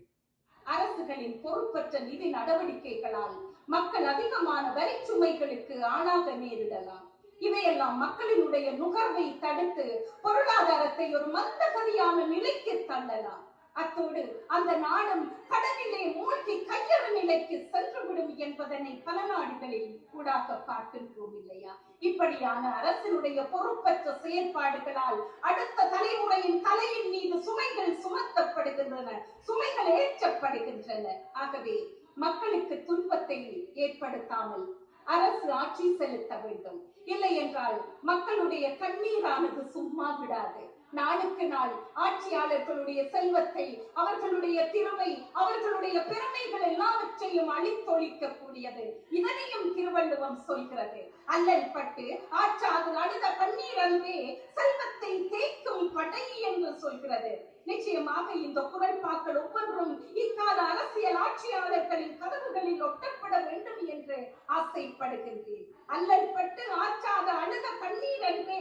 அரசுகளின் பொறுப்பற்ற நிதி நடவடிக்கைகளால் மக்கள் அதிகமான வரிச்சுமைகளுக்கு ஆளாக நேரிடலாம். இவையெல்லாம் மக்களினுடைய நுகர்வை தடுத்து பொருளாதாரத்தை ஒரு மந்தகதியான நிலைக்கு தள்ளலாம். அத்தோடு அந்த நாடும் கடலிலே மூழ்கி கையறு நிலைக்கு சென்றுவிடும் என்பதனை பல நாடுகளில் கூடாக பார்க்கின்றோம் இல்லையா? இப்படியான அரசினுடைய பொறுப்பற்ற செயற்பாடுகளால் அடுத்த தலைமுறையின் தலையின் மீது சுமைகள் சுமத்தப்படுகின்றன, சுமைகள் ஏற்றப்படுகின்றன. ஆகவே மக்களுக்கு துன்பத்தை ஏற்படுத்தாமல் அரசு ஆட்சி செலுத்த வேண்டும். இல்லை என்றால் மக்களுடைய கண்ணீரானது சும்மா விடாது. நாளுக்கு நாள் ஆட்சியாளர்களுடைய செல்வத்தை, அவர்களுடைய திறமை, அவர்களுடைய பெருமைகள் எல்லாவற்றையும் அழித்தொழிக்க கூடியது. இதனையும் திருவள்ளுவம் சொல்கிறது. அல்லல் பட்டு ஆற்றாது அழுத கண்ணீர் அன்றே செல்வத்தை தேய்க்கும் படை என்று சொல்கிறது. நிச்சயமாக இந்த குறள்பாக்கள் ஒவ்வொன்றும் இக்கால அரசியல் ஆட்சியாளர்களின் கதவுகளில் ஒட்டப்பட வேண்டும் என்று ஆசைப்படுகின்றேன். அல்லல் பட்டு ஆற்றாத அழுத கண்ணீர் என்றே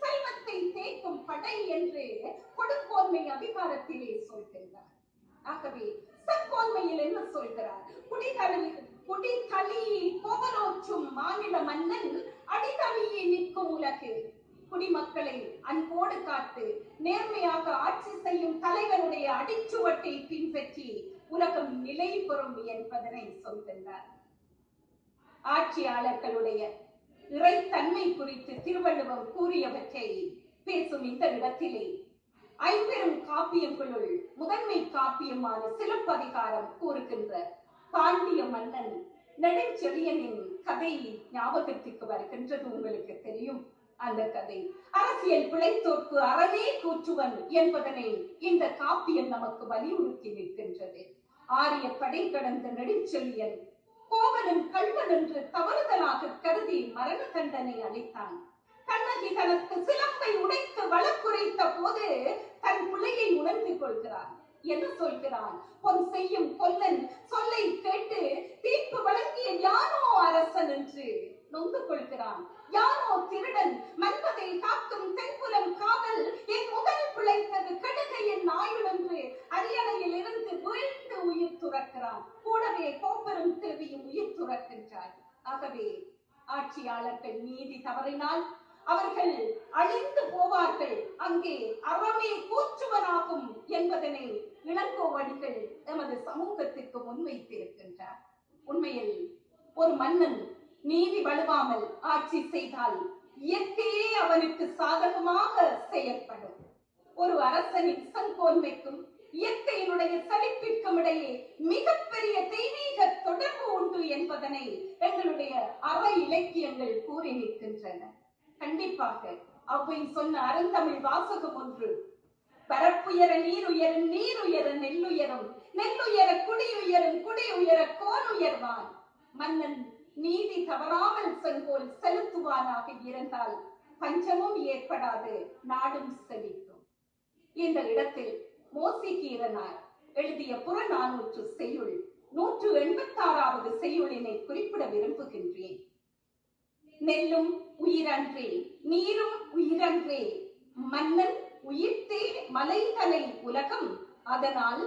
செல்வத்தை தேய்க்கும் படை என்று கொடுங்கோன்மை அதிகாரத்திலே சொல்கின்றார். ஆகவே செங்கோன்மையில் என்ன சொல்கிறார்? குடிதளி கோவலோற்றும் மாநில மன்னன் அடிதளியே நிற்கும் உலகு. குடிமக்களை அன்போடு காத்து நேர்மையாக ஆட்சி செய்யும் தலைவனுடைய அடிச்சுவட்டை பின்பற்றி உலகம் நிலை பெறும் என்பதனை சொல்கின்றார். ஆட்சியாளர்களுடைய இறைத்தன்மை குறித்து திருவள்ளுவம் கூறியவற்றை பேசும் இந்த இடத்திலே ஐம்பெரும் காப்பியங்களுள் முதன்மை காப்பியமான சிலப்பதிகாரம் கூறுகின்ற பாண்டிய மன்னன் நெடுஞ்செழியனின் கதை ஞாபகத்துக்கு வருகின்றது. உங்களுக்கு தெரியும் அந்த கதை. அரசியல் பிழைத்தோர்க்கு அறவே கூற்றுவன் என்பதனை இந்த காப்பியம் நமக்கு வலியுறுத்தி நிற்கின்றது. ஆரிய படை கடந்த நெடுஞ்செழியன் கோவலன் கள்வன் என்று தவறுதலாக கருதி மரண தண்டனை அளித்தான். கண்ணகி தனக்கு சிலம்பை உடைத்து வழக்குரைத்த போது தன் பிள்ளையை உணர்ந்து கொள்கிறான். என்ன சொல்கிறான்? பொன் செய்யும் கொல்லன் சொல்லை கேட்டு தீர்ப்பு வழங்கிய யானோ அரசன் என்று நொந்து கொள்கிறான். யானோ திருடன் மன்பதை காக்கும் தென்புலம் காவல் என் முதல் பிழைத்தது கடுகையின் ஆயுள் என்று அரியணையில் இருந்து வீழ்ந்து உயிர் துறக்கிறான். கூடவே கோப்பெரும் தேவியும் உயிர் துறக்கின்றார். ஆகவே ஆட்சியாளர்கள் நீதி தவறினால் அவர்கள் அழிந்து போவார்கள். அங்கே அறமே கூற்றுவனாகும் என்பதனை இளங்கோவடிகள் எமது சமூகத்திற்கு முன்வைத்திருக்கின்றார். உண்மையில் ஒரு மன்னன் நீதி வலுவாமல் ஆட்சி செய்தால் இயற்கையே அவனுக்கு சாதகமாக செயல்படும். ஒரு அரசனின் செங்கோன்மைக்கும் இயற்கையினுடைய செழிப்பிற்கும் இடையே மிகப்பெரிய தெய்வீக தொடர்பு உண்டு என்பதனை எங்களுடைய அற இலக்கியங்கள் கூறி நிற்கின்றன. கண்டிப்பாக அவை சொன்ன அருந்தமிழ் வாசகம் ஒன்று: பரப்புயர நீருயரும், நீருயர நெல்லுயரும், நெல்லுயர குடியுயரும், குடியுயர கோனுயர்வான். மன்னன் நீதி தவறாமல் செங்கோல் செலுத்துவானாக இருந்தால் பஞ்சமும் ஏற்படாது, நாடும் செழிக்கும். இந்த இடத்தில் மோசிகீரனார் எழுதிய புறநானூற்று செய்யுள் 186வது செய்யுளினை குறிப்பிட விரும்புகின்றேன். நெல்லும் உயிரன்றே, நீரும் உயிரன்றே, மன்னன் உயிர்த்தே மலைதலை உலகம், அதனால்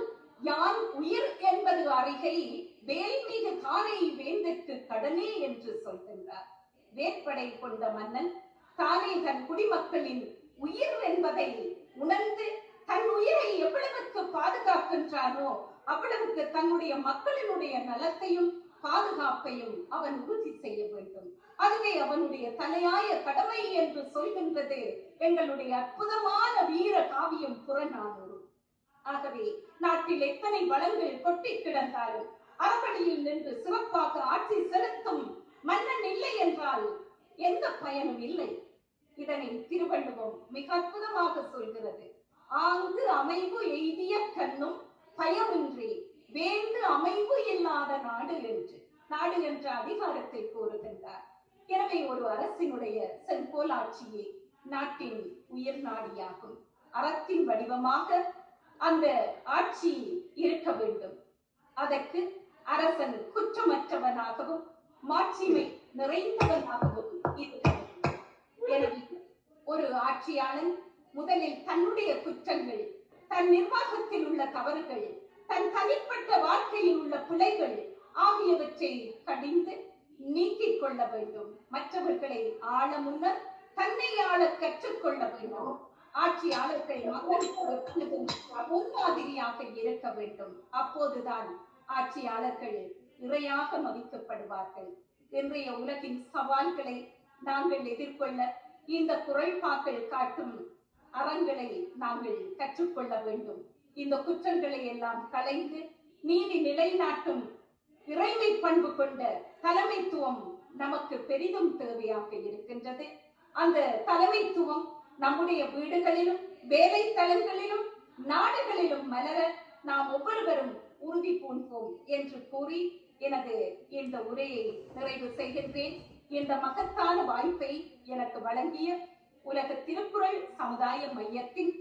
யான் உயிர் என்பது அறிகை, வேல்மிகு தானே வேந்தற்கு கடனே என்று சொல்கின்றார். வேற்படை கொண்ட மன்னன் தானே தன் குடிமக்களின் உயிர் என்பதை உணர்ந்து தன் உயிரை எவ்வளவுக்கு பாதுகாக்கின்றானோ அவ்வளவுக்கு தன்னுடைய மக்களினுடைய நலத்தையும் பாதுகாப்பையும் அவன் உறுதி செய்ய வேண்டும். அதுவே அவனுடைய தலையாய கடமை என்று சொல்கின்றது எங்களுடைய அற்புதமான வீர காவியம் புறநானூறு. ஆகவே நாட்டில் எத்தனை வளங்கள் கொட்டி கிடந்தாலும் அறவழியில் நின்று சிறப்பாக ஆட்சி செலுத்தும் மன்னன் இல்லை என்றால் எந்த பயனும் இல்லை. இதனை திருவள்ளுவம் மிக அற்புதமாக சொல்கிறது. ஆங்கு அமைவு எய்திய கண்ணும் பயமின்றி வேந்து அமைவு இல்லாத நாடு என்று, நாடு என்ற அதிகாரத்தை கூறுகின்றார். எனவே ஒரு அரசினுடைய செங்கோல் ஆட்சியே நாட்டின் உயிர் நாடியாகும். அறத்தின் வடிவமாக அந்த ஆட்சி இருக்க வேண்டும். அதற்கு அரசன் குற்றமற்றவனாகவும் மாட்சிமை நிறைந்தவனாகவும் இருக்க வேண்டும். எனவே ஒரு ஆட்சியாளன் முதலில் தன்னுடைய குற்றங்கள், தன் நிர்வாகத்தில் உள்ள தவறுகள், தன் தனிப்பட்ட வாழ்க்கையில் உள்ள பிழைகள் ஆகியவற்றை கடிந்து நீக்கிக் கொள்ள வேண்டும். மற்றவர்களை ஆள முன்னர் தன்னை ஆள கற்றுக்கொள்ள வேண்டும். ஆட்சியாளர்கள் மக்களுக்கு எப்பொழுதும் முன்மாதிரியாக இருக்க வேண்டும். அப்போதுதான் ஆட்சியாளர்கள் இறையாக மதிக்கப்படுவார்கள். இன்றைய உலகின் சவால்களை நாங்கள் எதிர்கொள்ள இந்த குறைபாக்கள் காட்டும் அறங்களை நாங்கள் கற்றுக்கொள்ள வேண்டும். இந்த குற்றங்களை எல்லாம் களைந்து நீதி நிலைநாட்டும் இறைமை பண்பு கொண்ட தலைமைத்துவம் நமக்கு பெரிதும் தேவையாக இருக்கின்றது. அந்த தலைமைத்துவம் நம்முடைய வீடுகளிலும் வேலை தலங்களிலும் நாடுகளிலும் மலர நாம் ஒவ்வொருவரும் உறுதி பூண்போம் என்று கூறி எனது இந்த உரையை நிறைவு செய்கின்றேன். இந்த மகத்தான வாய்ப்பை எனக்கு வழங்கிய உலக திருக்குறள் சமுதாய மையத்தின்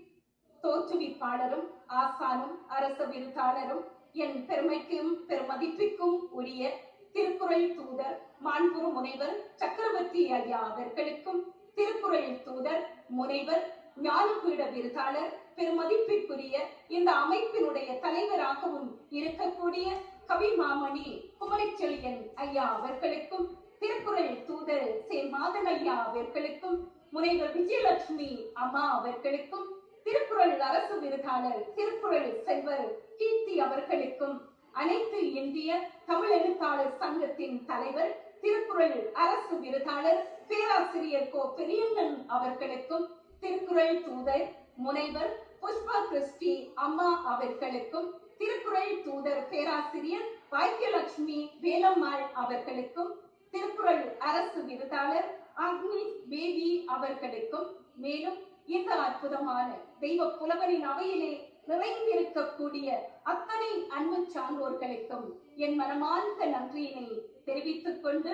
தோற்றுவிப்பாளரும் ஆசானும் அரச விருதாளரும் என் பெருமைக்கும் பெருமதிப்பிற்கும் உரிய திருக்குறள் தூதர் மாண்புறு முனைவர் சக்கரவர்த்தி ஐயா அவர்களுக்கும், திருக்குறள் தூதர் முனைவர் ஞானபீட விருதாளர் பெருமதிப்பிற்குரிய இந்த அமைப்பினுடைய தலைவராகவும் இருக்கக்கூடிய கவி மாமணி குமரிச்செழியன் ஐயா அவர்களுக்கும், திருக்குறள் தூதர் சே மாதன் ஐயா அவர்களுக்கும், முனைவர் விஜயலட்சுமி அம்மா அவர்களுக்கும், திருக்குறள் அரசு விருதாளர் திருக்குறள் செல்வர் கீர்த்தி அவர்களுக்கும், அனைத்து இந்திய தமிழ் எழுத்தாளர் சங்கத்தின் தலைவர் திருக்குறள் அரசு விருதாளர் பேராசிரியர் கோ பெரியண்ணன் அவர்களுக்கும், திருக்குறள் தூதர் முனைவர் புஷ்பா கிறிஸ்டி அம்மா அவர்களுக்கும், திருக்குறள் தூதர் பேராசிரியர் பாக்கியலட்சுமி வேலம்மாள் அவர்களுக்கும், திருக்குறள் அரசு விருதாளர் அக்னி பேபி அவர்களுக்கும், மேலும் இந்த அற்புதமான தெய்வ புலவரின் அவையிலே நிறைந்திருக்கக்கூடிய அத்தனை அன்பு சான்றோர்களுக்கும் என் மனமார்ந்த நன்றியினை தெரிவித்துக் கொண்டு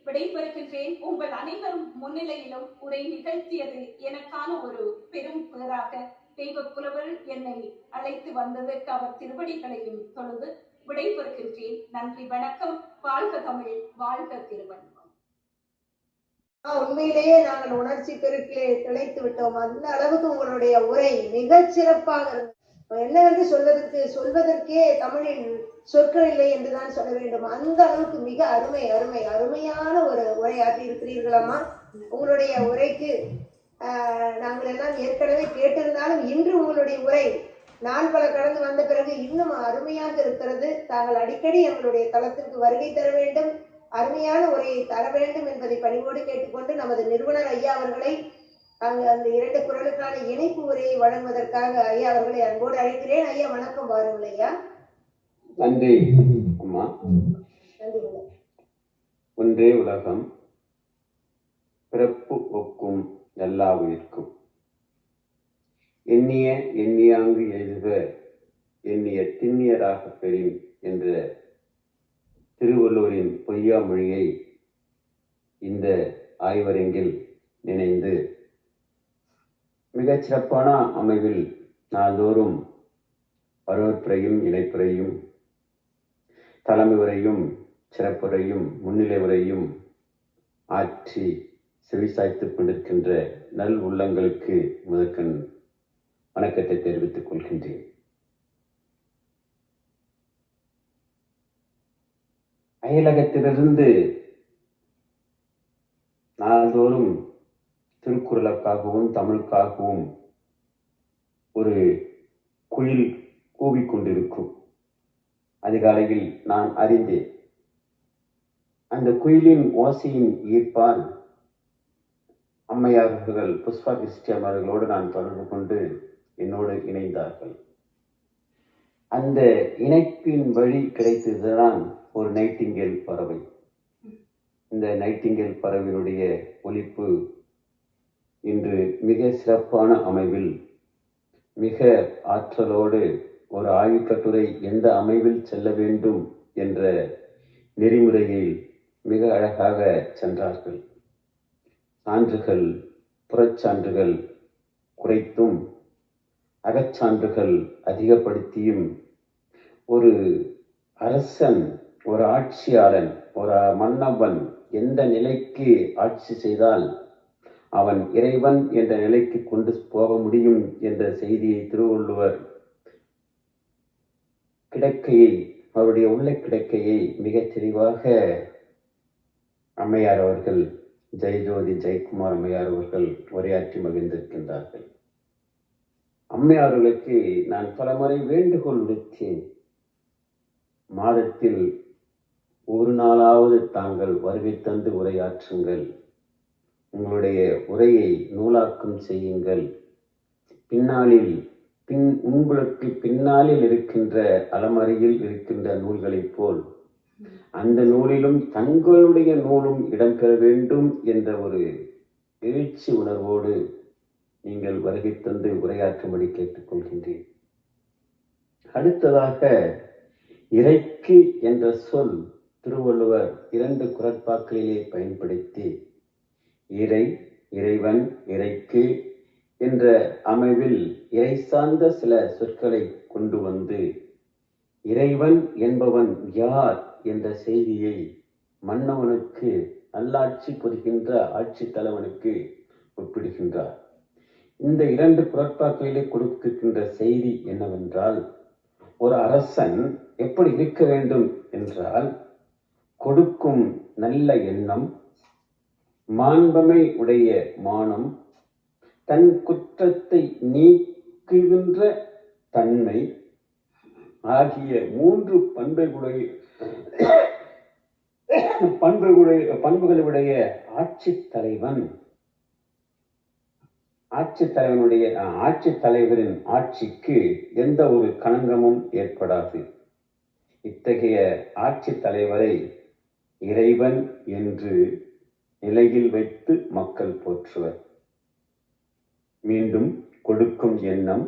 விடைபெறுகின்றேன். உங்கள் அனைவரும் முன்னிலையிலும் உரை நிகழ்த்தியது எனக்கான ஒரு பெரும் பேராக தெய்வ புலவர் என்னை அழைத்து வந்ததற்கு அவர் திருவடிகளையும் தொழுது விடைபெறுகின்றேன். நன்றி, வணக்கம். வாழ்க தமிழ், வாழ்க திருவள்ளுவர். உண்மையிலேயே நாங்கள் உணர்ச்சி பெருக்கிலே திளைத்து விட்டோம். அந்த அளவுக்கு உங்களுடைய உரை மிகச் சிறப்பாக இருந்தது. என்னவென்று சொல்வதற்கே தமிழில் சொற்கள் இல்லை என்றுதான் சொல்ல வேண்டும். அந்த அளவுக்கு மிக அருமையான ஒரு உரையாற்றி இருக்கிறீர்களம்மா. உங்களுடைய உரைக்கு நாங்கள் எல்லாம் ஏற்கனவே கேட்டிருந்தாலும் இன்று உங்களுடைய உரை நான் பல கடந்து வந்த பிறகு இன்னும் அருமையாக இருக்கிறது. தாங்கள் அடிக்கடி எங்களுடைய தளத்திற்கு வருகை தர வேண்டும், அருமையான உரையை தர வேண்டும் என்பதை பணிவோடு கேட்டுக்கொண்டு நமது நிறுவனர் ஐயா அவர்களை அந்த 2 குறளுக்கான இணைப்பு உரையை வழங்குவதற்காக ஐயா அவர்களை அன்போடு அழைக்கிறேன். ஐயா வணக்கம், வாருங்கள் ஐயா. நன்றி அம்மா. ஒன்றே உலகம், பிறப்பு ஒக்கும் எல்லா உயிர்க்கும், எண்ணிய எண்ணியாங்கு எழுதுக எண்ணிய திண்ணியராக பெறின் என்ற திருவள்ளுவரின் பொய்யா மொழியை இந்த ஆய்வரங்கில் நினைந்து மிகச் சிறப்பான அமைவில் நாள்தோறும் வரவேற்புரையும் இணைப்புரையும் தலைமை உரையும் சிறப்புரையும் முன்னிலை உரையும் ஆற்றி செவிசாய்த்துக் கொண்டிருக்கின்ற நல் உள்ளங்களுக்கு முதற்கண் வணக்கத்தை தெரிவித்துக் கொள்கின்றேன். அயலகத்திலிருந்து நாள்தோறும் திருக்குறளுக்காகவும் தமிழுக்காகவும் ஒரு குயில் கூவிக்கொண்டிருக்கும். அதிகாலையில் நான் அறிந்தேன். அந்த குயிலின் ஓசையின் ஈர்ப்பால் அம்மையார்கள் புஷ்பா கிறிஸ்டி அவர்களோடு நான் தொடர்பு கொண்டு என்னோடு இணைந்தார்கள். அந்த இணைப்பின் வழி கிடைத்ததுதான் ஒரு நைட்டிங்கேல் பறவை. இந்த நைட்டிங்கேல் பறவையினுடைய ஒலிப்பு இன்று மிக சிறப்பான அமைவில் மிக ஆற்றலோடு ஒரு ஆய்வுக்கட்டுரை எந்த அமைவில் செல்ல வேண்டும் என்ற நெறிமுறையில் மிக அழகாக சென்றார்கள். சான்றுகள் புறச்சான்றுகள் குறைத்தும் அகச்சான்றுகள் அதிகப்படுத்தியும் ஒரு அரசன், ஒரு ஆட்சியாளன், ஒரு மன்னவன் எந்த நிலைக்கு ஆட்சி செய்தால் அவன் இறைவன் என்ற நிலைக்கு கொண்டு போக முடியும் என்ற செய்தியை திருவள்ளுவர் கிடக்கையை, அவருடைய உள்ள கிடக்கையை மிக தெளிவாக அம்மையார் அவர்கள், ஜெயஜோதி ஜெயக்குமார் அம்மையார் அவர்கள் உரையாற்றி மகிழ்ந்திருக்கின்றார்கள். அம்மையார்களுக்கு நான் பலமுறை வேண்டுகோள் விடுத்தேன். மாதத்தில் ஒரு நாளாவது தாங்கள் வருகை தந்து உரையாற்றுங்கள், உங்களுடைய உரையை நூலாக்கம் செய்யுங்கள். உங்களுக்கு பின்னாளில் இருக்கின்ற அலமறையில் இருக்கின்ற நூல்களைப் போல் அந்த நூலிலும் தங்களுடைய நூலும் இடம்பெற வேண்டும் என்ற ஒரு எழுச்சி உணர்வோடு நீங்கள் வருகை தந்து உரையாற்றும்படி கேட்டுக்கொள்கின்றேன். அடுத்ததாக, இறைக்கு என்ற சொல் திருவள்ளுவர் 2 குறட்பாக்களிலே பயன்படுத்தி இறை, இறைவன், இறைக்கு என்ற அமைவில் இறை சார்ந்த சில சொற்களை கொண்டு வந்து இறைவன் என்பவன் யார் என்ற செய்தியை மன்னவனுக்கு, நல்லாட்சி புரிகின்ற ஆட்சி தலைவனுக்கு ஒப்பிடுகின்றார். இந்த 2 குறட்பாக்களிலே கொடுக்கின்ற செய்தி என்னவென்றால், ஒரு அரசன் எப்படி இருக்க வேண்டும் என்றால், கொடுக்கும் நல்ல எண்ணம், மாண்பமை உடைய மானம், தன் குற்றத்தை நீக்குகின்ற தன்மை ஆகிய 3 பண்புகளுடைய ஆட்சி தலைவரின் ஆட்சிக்கு எந்த ஒரு களங்கமும் ஏற்படாது. இத்தகைய ஆட்சி தலைவரை இறைவன் என்று நிலையில் வைத்து மக்கள் போற்றுவர். மீண்டும், கொடுக்கும் எண்ணம்,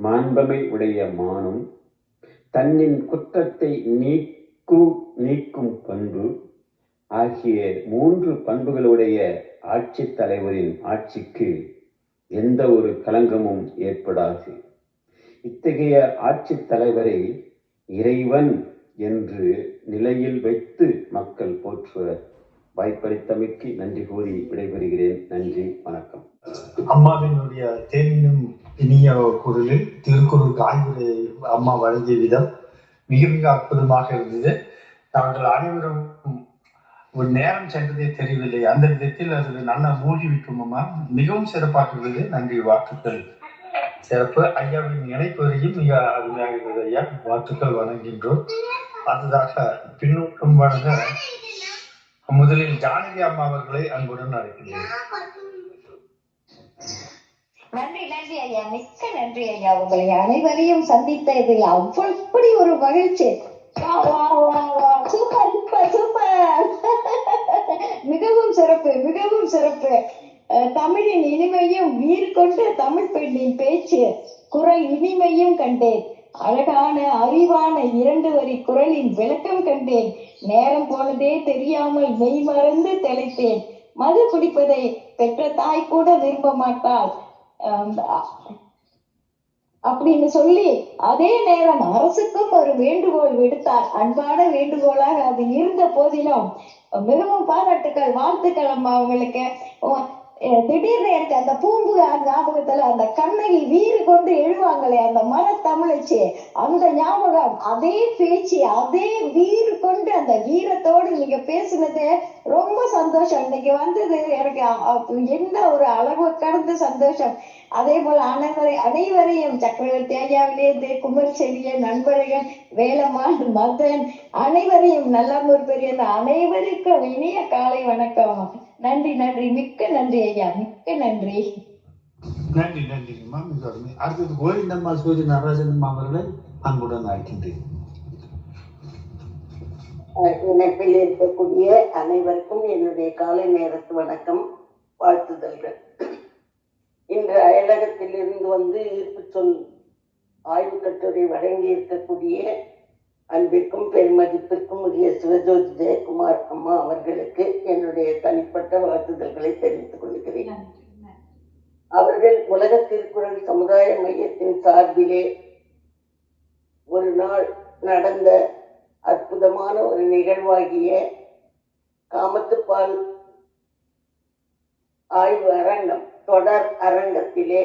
மாண்பமை உடைய மானம், தன்னின் குற்றத்தை நீக்கும் பண்பு ஆகிய 3 பண்புகளுடைய ஆட்சி தலைவரின் ஆட்சிக்கு எந்த ஒரு களங்கமும் ஏற்படாது. இத்தகைய ஆட்சி தலைவரை இறைவன் என்று நிலையில் வைத்து மக்கள் போற்றுவர். வாய்ப்பளித்தமைக்கு நன்றி கூறி விடைபெறுகிறேன். நன்றி, வணக்கம். அம்மாவினுடைய தேனினும் இனிய குரலில் திருக்குறளுக்கு ஆய்வுரை அம்மா வழங்கிய விதம் மிக மிக அற்புதமாக இருந்தது. நாங்கள் அனைவரும் ஒரு நேரம் சென்றதே தெரியவில்லை. அந்த விதத்தில் அது நல்லா மூழ்கிவிட்டோம் அம்மா. மிகவும் சிறப்பாக இருந்தது. நன்றி, வாழ்த்துக்கள். சிறப்பு. ஐயாவின் இணைப்புரையும் மிக அருமையாக இருந்தது ஐயா. வாழ்த்துக்கள் வழங்குகின்றோம். அடுத்ததாக பின்னூட்டம் வழங்க முதலில் ஜானகி அம்மா அவர்களை அன்புடன் அழைக்கிறேன். நன்றி நன்றி ஐயா, மிக்க நன்றி ஐயா. உங்களை அனைவரையும் சந்தித்ததில் அப்படி ஒரு மகிழ்ச்சி. Super super super. மிகவும் சிறப்பு, மிகவும் சிறப்பு. தமிழின் இனிமையும் வீர் கொண்டு தமிழ் பெண்ணின் பேச்சு குரல் இனிமையும் கண்டேன். அழகான அறிவான 2 வரி குரலின் விளக்கம் கண்டேன். நேரம் போனதே தெரியாமல் மெய் மறந்து தெளித்தேன். மது குடிப்பதை பெற்ற தாய் கூட விரும்ப மாட்டாள் அப்படின்னு சொல்லி அதே நேரம் அரசுக்கும் ஒரு வேண்டுகோள் விடுத்தார். அன்பான வேண்டுகோளாக அது இருந்த போதிலும் மிகவும் பாராட்டுக்கள், வாழ்த்துக்கள் அம்மா அவங்களுக்கு. திடீர்னு எனக்கு அந்த பூம்புகார் ஞாபகத்துல அந்த கண்ணகி வீறு கொண்டு எழுவாங்களே அந்த மனத்தமிழச்சி, அந்த ஞாபகம், அதே பேச்சு, அதே வீறு கொண்டு அந்த வீரத்தோடு நீங்க பேசுனது ரொம்ப சந்தோஷம். இன்னைக்கு வந்தது எனக்கு என்ன ஒரு அளவு கடந்த சந்தோஷம். அதே போல அனைவரையும் சக்கரவர்த்தி ஐயாவிலேருந்து குமர் செழியன், நண்பர்கள், வேலம்மாள், மதன், அனைவரையும் நல்லமூர் பெரியன் அனைவருக்கும் இனிய காலை வணக்கம். நன்றி நன்றி, மிக்க நன்றி ஐயா, மிக்க நன்றி. நன்றி நன்றிங்கம்மா, மிக அருமை. அடுத்தது கோவிந்தம்மா சூரிய நடராஜன் அம்மா அவர்களை அன்புடன் அழைக்கின்றேன். இணைப்பில் இருக்கக்கூடிய அனைவருக்கும் என்னுடைய காலை நேரத்து வணக்கம், வாழ்த்துதல்கள். இன்று அயலகத்தில் இருந்து வந்து ஈர்ப்பு சொல் ஆய்வு கட்டுரை வழங்கி இருக்கக்கூடிய அன்பிற்கும் பெருமதிப்பிற்கும் உரிய சிவஜோதி ஜெயக்குமார் அம்மா அவர்களுக்கு என்னுடைய தனிப்பட்ட வாழ்த்துதல்களை தெரிவித்துக் கொள்கிறேன். அவர்கள் உலக திருக்குறள் சமுதாய மையத்தின் சார்பிலே ஒரு நாள் நடந்த அற்புதமான ஒரு நிகழ்வாகிய காமத்துப்பால் ஆய்வு அரங்கம் தொடர் அரங்கத்திலே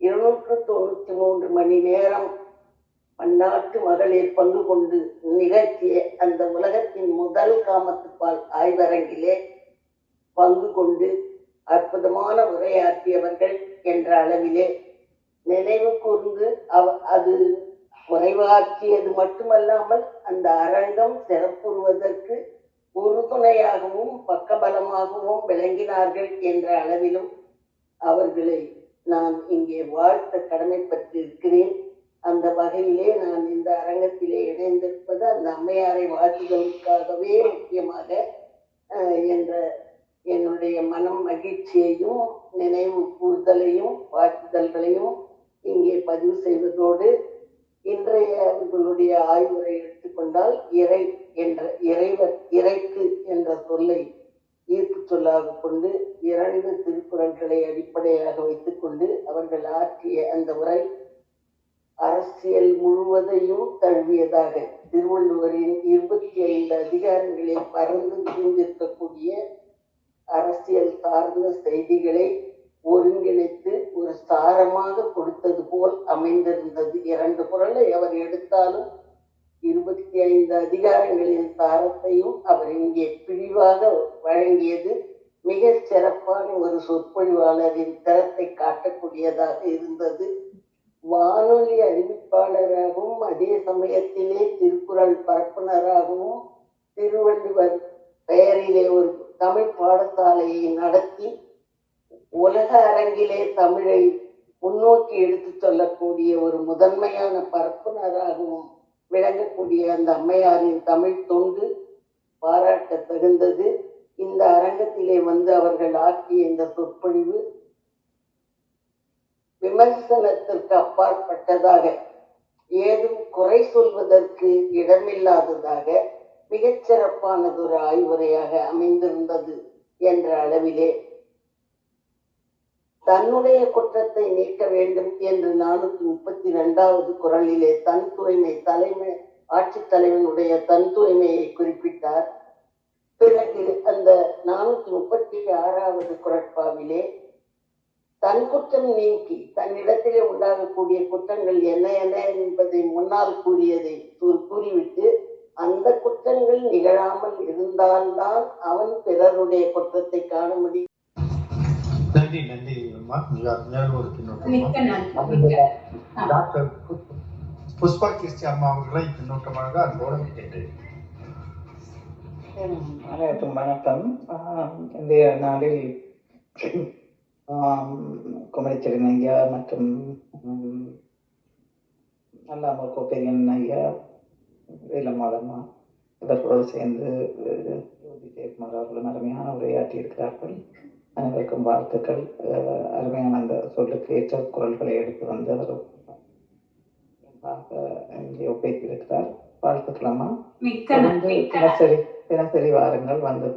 293 மணி நேரம் பன்னாட்டு மகளிர் பங்கு கொண்டு நிகழ்த்திய அந்த உலகத்தின் முதல் காமத்துப்பால் ஆய்வரங்கிலே பங்கு கொண்டு அற்புதமான உரையாற்றியவர்கள் என்ற அளவிலே நினைவு கூர்ந்து அது குறைவாக்கியது மட்டுமல்லாமல் அந்த அரங்கம் சிறப்புறுவதற்கு உறுதுணையாகவும் பக்கபலமாகவும் விளங்கினார்கள் என்ற அளவிலும் அவர்களை நான் இங்கே வாழ்த்த கடமைப்பட்டிருக்கிறேன். அந்த வகையிலே நான் இந்த அரங்கத்திலே இணைந்திருப்பது அந்த அம்மையாரை வாழ்த்துதலுக்காகவே முக்கியமாக என்ற என்னுடைய மனம் மகிழ்ச்சியையும் நினைவு கூறுதலையும் வாழ்த்துதல்களையும் இங்கே பதிவு செய்வதோடு இன்றைய அவர்களுடைய ஆய்வுரை எடுத்துக்கொண்டால் இறைக்கு என்ற சொல்லை ஈர்ப்பு சொல்லாக கொண்டு 2 திருக்குறள்களை அடிப்படையாக வைத்துக் கொண்டு அவர்கள் ஆற்றிய அந்த உரை அரசியல் முழுவதையும் தழுவியதாக திருவள்ளுவரின் 25 அதிகாரங்களை பறந்து விரிந்திருக்கக்கூடிய அரசியல் சார்ந்த செய்திகளை ஒருங்கிணைத்து ஒரு சாரமாக கொடுத்தது போல் அமைந்திருந்தது. 2 குறளை அவர் எடுத்தாலும் 25 அதிகாரங்களின் சாரத்தையும் அவர் இங்கே பிரிவாக வழங்கியது மிக சிறப்பான ஒரு சொற்பொழிவாளரின் தரத்தை காட்டக்கூடியதாக இருந்தது. வானொலி அறிவிப்பாளராகவும் அதே சமயத்திலே திருக்குறள் பரப்புனராகவும் திருவள்ளுவர் பெயரிலே ஒரு தமிழ் பாடசாலையை நடத்தி உலக அரங்கிலே தமிழை முன்னோக்கி எடுத்து சொல்லக்கூடிய ஒரு முதன்மையான பரப்புனராகவும் விளங்கக்கூடிய அந்த அம்மையாரின் தமிழ் தொண்டு பாராட்ட தகுந்தது. இந்த அரங்கத்திலே வந்து அவர்கள் ஆக்கிய இந்த சொற்பொழிவு விமர்சனத்திற்கு அப்பாற்பட்டதாக, ஏதும் குறை சொல்வதற்கு இடமில்லாததாக மிகச்சிறப்பானதொரு ஆய்வுரையாக அமைந்திருந்தது என்ற அளவிலே தன்னுடைய குற்றத்தை நீக்க வேண்டும் என்று 432வது குறளிலே தன் தூய்மை ஆட்சித்தலைவனுடைய தன் தூய்மையை குறிப்பிட்டார். பிறகு அந்த 436வது குறட்பாவிலே தன் குற்றம் நீக்கி தன்னிடத்திலே உண்டாகக்கூடிய குற்றங்கள் என்ன என்ன என்பதை முன்னால் கூறிவிட்டு அந்த குற்றங்கள் நிகழாமல் இருந்தால்தான் அவன் பிறருடைய குற்றத்தை காண முடியும். நன்றி நன்றி டாக்டர் புஷ்பா கிருஷ்டி அம்மா அவர்களை பின்னோட்டமாக அன்போடு கேட்டேன். அனைவருக்கும் வணக்கம். இன்றைய நாளில் குமரிச்செல்வன் ஐயா மற்றும் அல்லாம கோப்பெரியன் ஐயா, வேலம்மாளம்மா இவர்களோடு சேர்ந்து ஜெயக்குமார் அவர்களும் அருமையான உரையாற்றி இருக்கிறார்கள். அனைவருக்கும் வாழ்த்துக்கள். அருமையான அந்த சொல்லுக்கு ஏற்ற குரல்களை எடுத்து வந்து அவர் இங்கே ஒப்பேற்றிருக்கிறார். வாழ்த்துக்கலாமா. தினசரி வாருங்கள், வந்து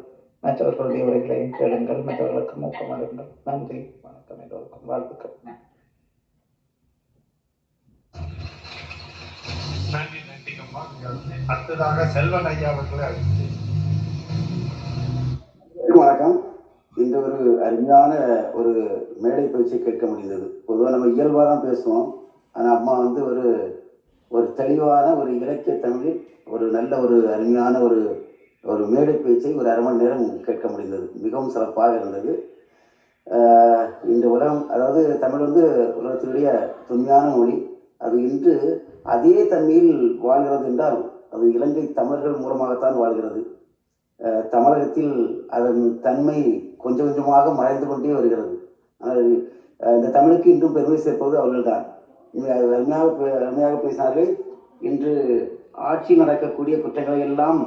மற்றவர்களுடைய உரைகளையும் கேளுங்கள், மற்றவர்களுக்கு ஊக்கமளிங்கள். நன்றி, வணக்கம், எல்லோருக்கும் வாழ்த்துக்கள். நன்றி நன்றிங்கம்மா. அடுத்ததாக செல்வன் ஐயா அவர்களை அழைத்து. வணக்கம். இந்த ஒரு அருமையான ஒரு மேடை பயிற்சி கேட்க முடிந்தது. பொதுவாக நம்ம இயல்பாக தான் பேசுவோம், ஆனால் அம்மா வந்து ஒரு தெளிவான ஒரு இலக்கிய தமிழில் ஒரு நல்ல ஒரு அருமையான ஒரு மேடை பேச்சை ஒரு அரை மணி நேரம் கேட்க முடிந்தது. மிகவும் சிறப்பாக இருந்தது. இந்த உலகம், அதாவது தமிழ் வந்து உலகத்தினுடைய தொன்மையான மொழி. அது இன்று அதே தன்மையில் வாழ்கிறது என்றால் அது இலங்கை தமிழர்கள் மூலமாகத்தான் வாழ்கிறது. தமிழகத்தில் அதன் தன்மை கொஞ்சம் கொஞ்சமாக மறைந்து கொண்டே வருகிறது. ஆனால் இந்த தமிழுக்கு இன்றும் பெருமை சேர்ப்பது அவர்கள்தான். அருமையாக பேசினார்கள். இன்று ஆட்சி நடக்கக்கூடிய குற்றங்களை எல்லாம்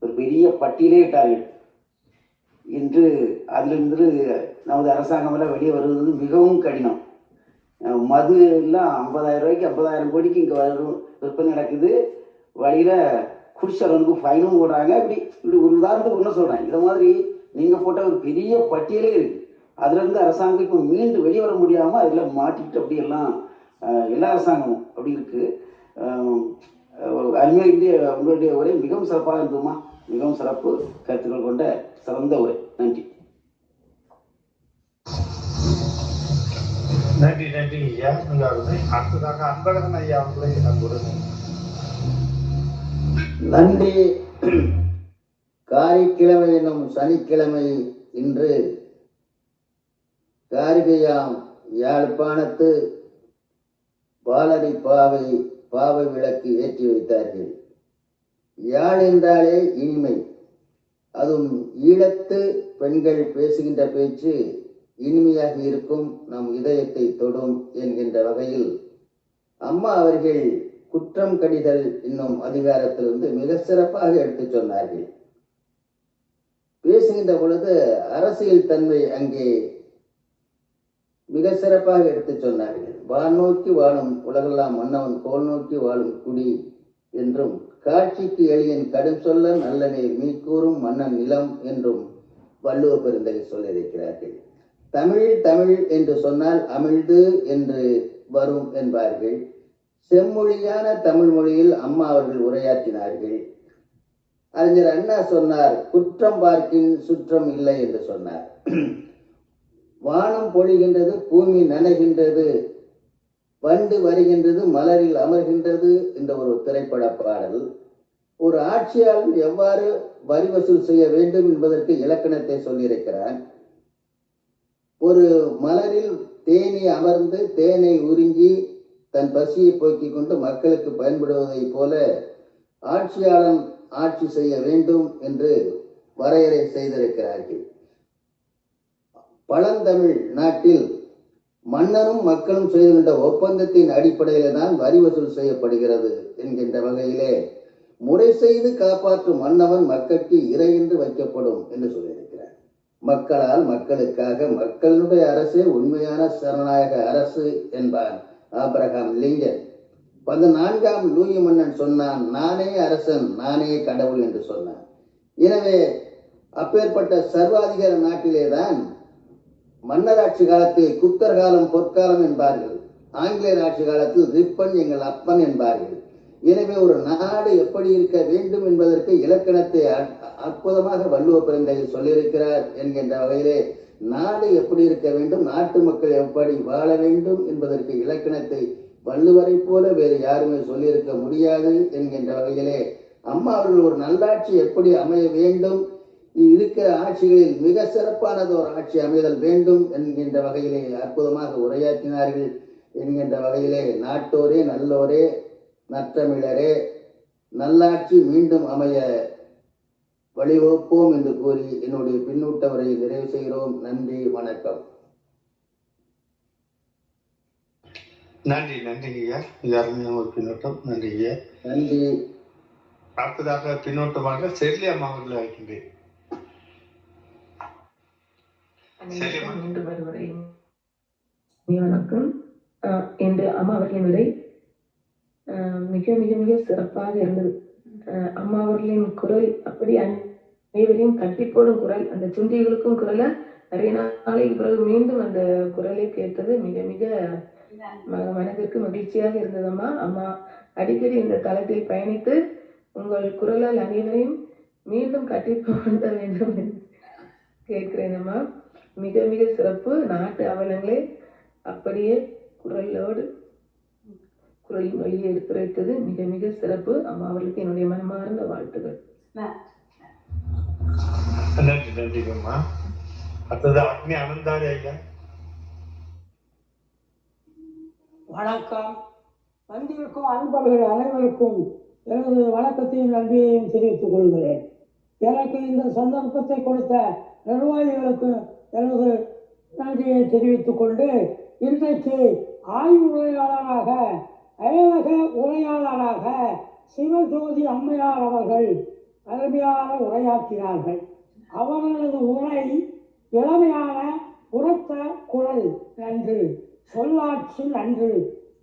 ஒரு பெரிய பட்டியலே இட்டார்கள். இன்று அதிலிருந்து நமது அரசாங்கம் எல்லாம் வெளியே வருவது மிகவும் கடினம். மது எல்லாம் 50,000 ரூபாய்க்கு 50,000 கோடிக்கு இங்கே விற்பனை நடக்குது. வழியில் குடிச்சவனுக்கு ஃபைனும் போடுறாங்க. இப்படி ஒரு உதாரணத்துக்கு ஒன்று சொல்கிறேன். இதை மாதிரி நீங்கள் போட்ட ஒரு பெரிய பட்டியலே இருக்குது. அதுலேருந்து அரசாங்கம் இப்போ மீண்டு வெளியே வர முடியாமல் அதில் மாட்டிக்கிட்டு அப்படி எல்லாம் எல்லா அரசாங்கமும் அப்படி இருக்குது. அருமையாக உங்களுடைய உரை மிகவும் சிறப்பாக இருந்ததுமா. மிகவும் சிறப்பு கருத்துக்கள் கொண்ட சிறந்த உரை. நன்றி. நன்றி நன்றி ஐயா. அடுத்ததாக அன்பழகன் ஐயா அவர்களை நம்புகிறேன். நன்றி. காரிக்கிழமை என்னும் சனிக்கிழமை இன்று காரிகையாம் யாழ்ப்பாணத்து பாலடி பாவை விளக்கு ஏற்றி வைத்தார்கள். யாழ் என்றாலே இனிமை, அதுவும் ஈழத்து பெண்கள் பேசுகின்ற பேச்சு இனிமையாக இருக்கும், நம் இதயத்தை தொடும் என்கின்ற வகையில் அம்மா அவர்கள் குற்றம் கடிதல் என்னும் அதிகாரத்திலிருந்து மிக சிறப்பாக எடுத்து சொன்னார்கள். பேசுகின்ற பொழுது அரசியல் தன்மை அங்கே மிக சிறப்பாக எடுத்து சொன்னார்கள். வான் நோக்கி வாழும் உலகெல்லாம் மன்னவன் கோல் நோக்கி வாழும் குடி என்றும், காட்சிக்கு எளியன் கடும் சொல்ல நல்லனை மீக்கூறும் மன்னன் நிலம் என்றும் வள்ளுவ பெருந்தகை சொல்லியிருக்கிறார்கள். தமிழ் என்று சொன்னால் அமிழ்து என்று வரும் என்பார்கள். செம்மொழியான தமிழ் மொழியில் அம்மா அவர்கள் உரையாற்றினார்கள். அறிஞர் அண்ணா சொன்னார், குற்றம் பார்க்கின் சுற்றம் இல்லை என்று சொன்னார். வானம் பொழிகின்றது, பூமி நனைகின்றது, வண்டு வருகின்றது, மலரில் அமர்கின்றது என்ற ஒரு திரைப்பட பாடல் ஒரு ஆட்சியாளன் எவ்வாறு வரி வசூல் செய்ய வேண்டும் என்பதற்கு இலக்கணத்தை சொல்லியிருக்கிறான். ஒரு மலரில் தேனி அமர்ந்து தேனை உறிஞ்சி தன் பசியை போக்கிக் கொண்டு மக்களுக்கு பயன்படுவதை போல ஆட்சியாளன் ஆட்சி செய்ய வேண்டும் என்று வரையறை செய்திருக்கிறார்கள். பழந்தமிழ் நாட்டில் மன்னனும் மக்களும் செய்துகின்ற ஒப்பந்தத்தின் அடிப்படையில தான் வரி வசூல் செய்யப்படுகிறது என்கின்ற வகையிலே முறை செய்து காப்பாற்றும் மன்னவன் மக்களுக்கு இறை என்று வைக்கப்படும் என்று சொல்லியிருக்கிறார். மக்களால் மக்களுக்காக மக்களுடைய அரசே உண்மையான சரணாயக அரசு என்பான் ஆபிரகாம் லிங்கன். 14ஆம் லூயி மன்னன் சொன்னான், நானே அரசன் நானே கடவுள் என்று சொன்னான். எனவே அப்பேற்பட்ட சர்வாதிகார நாட்டிலே தான் மன்னராட்சி காலத்தில் குப்தர் காலம் பொற்காலம் என்பார்கள், ஆங்கிலேயர் ஆட்சி காலத்தில் ரிப்பன் எங்கள் அப்பன் என்பார்கள். எனவே ஒரு நாடு எப்படி இருக்க வேண்டும் என்பதற்கு இலக்கணத்தை அற்புதமாக வள்ளுவ பெருந்தகை சொல்லியிருக்கிறார் என்கின்ற வகையிலே நாடு எப்படி இருக்க வேண்டும், நாட்டு மக்கள் எப்படி வாழ வேண்டும் என்பதற்கு இலக்கணத்தை வள்ளுவரை போல வேறு யாருமே சொல்லியிருக்க முடியாது என்கின்ற வகையிலே அம்மா அவர்கள் ஒரு நல்லாட்சி எப்படி அமைய வேண்டும், இருக்கிற ஆட்சிகளில் மிக சிறப்பானது ஒரு ஆட்சி அமைதல் வேண்டும் என்கின்ற வகையிலே அற்புதமாக உரையாற்றினார்கள் என்கின்ற வகையிலே நாட்டோரே நல்லோரே நற்றமிழரே நல்லாட்சி மீண்டும் அமைய வழிவகுப்போம் என்று கூறி என்னுடைய பின்னூட்ட உரையை நிறைவு செய்கிறோம். நன்றி, வணக்கம். நன்றி ஐயா, மிக அருமையான ஒரு பின்னோட்டம். நன்றி ஐயா. நன்றி. அடுத்ததாக பின்னோட்டமாக செல்வி அம்மா அவர்களை அழைக்கின்றேன். வணக்கம். என்று அம்மா அவர்களின் உரை மிக மிக மிக சிறப்பாக இருந்தது. அம்மா அவர்களின் குரல் அப்படி அனைவரையும் கட்டி போடும் குரல். அந்த சுண்டிகளுக்கும் குரலை நிறைய நாளைக்கு பிறகு மீண்டும் அந்த குரலை கேட்டது மிக மிக மனதிற்கு மகிழ்ச்சியாக இருந்ததம்மா. அம்மா அடிக்கடி இந்த தளத்தில் பயணித்து உங்கள் குரலால் அனைவரையும் மீண்டும் கட்டி போட வேண்டும் என்று கேட்கிறேன் அம்மா. மிக மிக சிறப்பு. நாட்டு அவலங்களை அப்படியே குரலோடு குரலின் வழியை எடுத்துரைத்தது மிக மிக சிறப்பு. அம்மா அவர்களுக்கு என்னுடைய மனமார்ந்த வாழ்த்துகள். நன்றி நன்றி அம்மா. அடுத்தது அக்னி அனந்தாரி ஐயா. வணக்கம். வந்திருக்கும் அன்பர்கள் அனைவருக்கும் எனது வணக்கத்தையும் நன்றியையும் தெரிவித்துக் கொள்கிறேன். எனக்கு இந்த சந்தர்ப்பத்தை கொடுத்த நிர்வாகிகளுக்கு எனது நன்றியை தெரிவித்துக் கொண்டு இன்றைக்கு ஆய்வுரையாளராக அயலக உரையாளராக சிவஜோதி அம்மையார் அவர்கள் அருமையான உரையாற்றினார்கள். அவர்களது உரை இளமையான உரத்த குரல் நன்று, சொல்லாட்சி நன்று,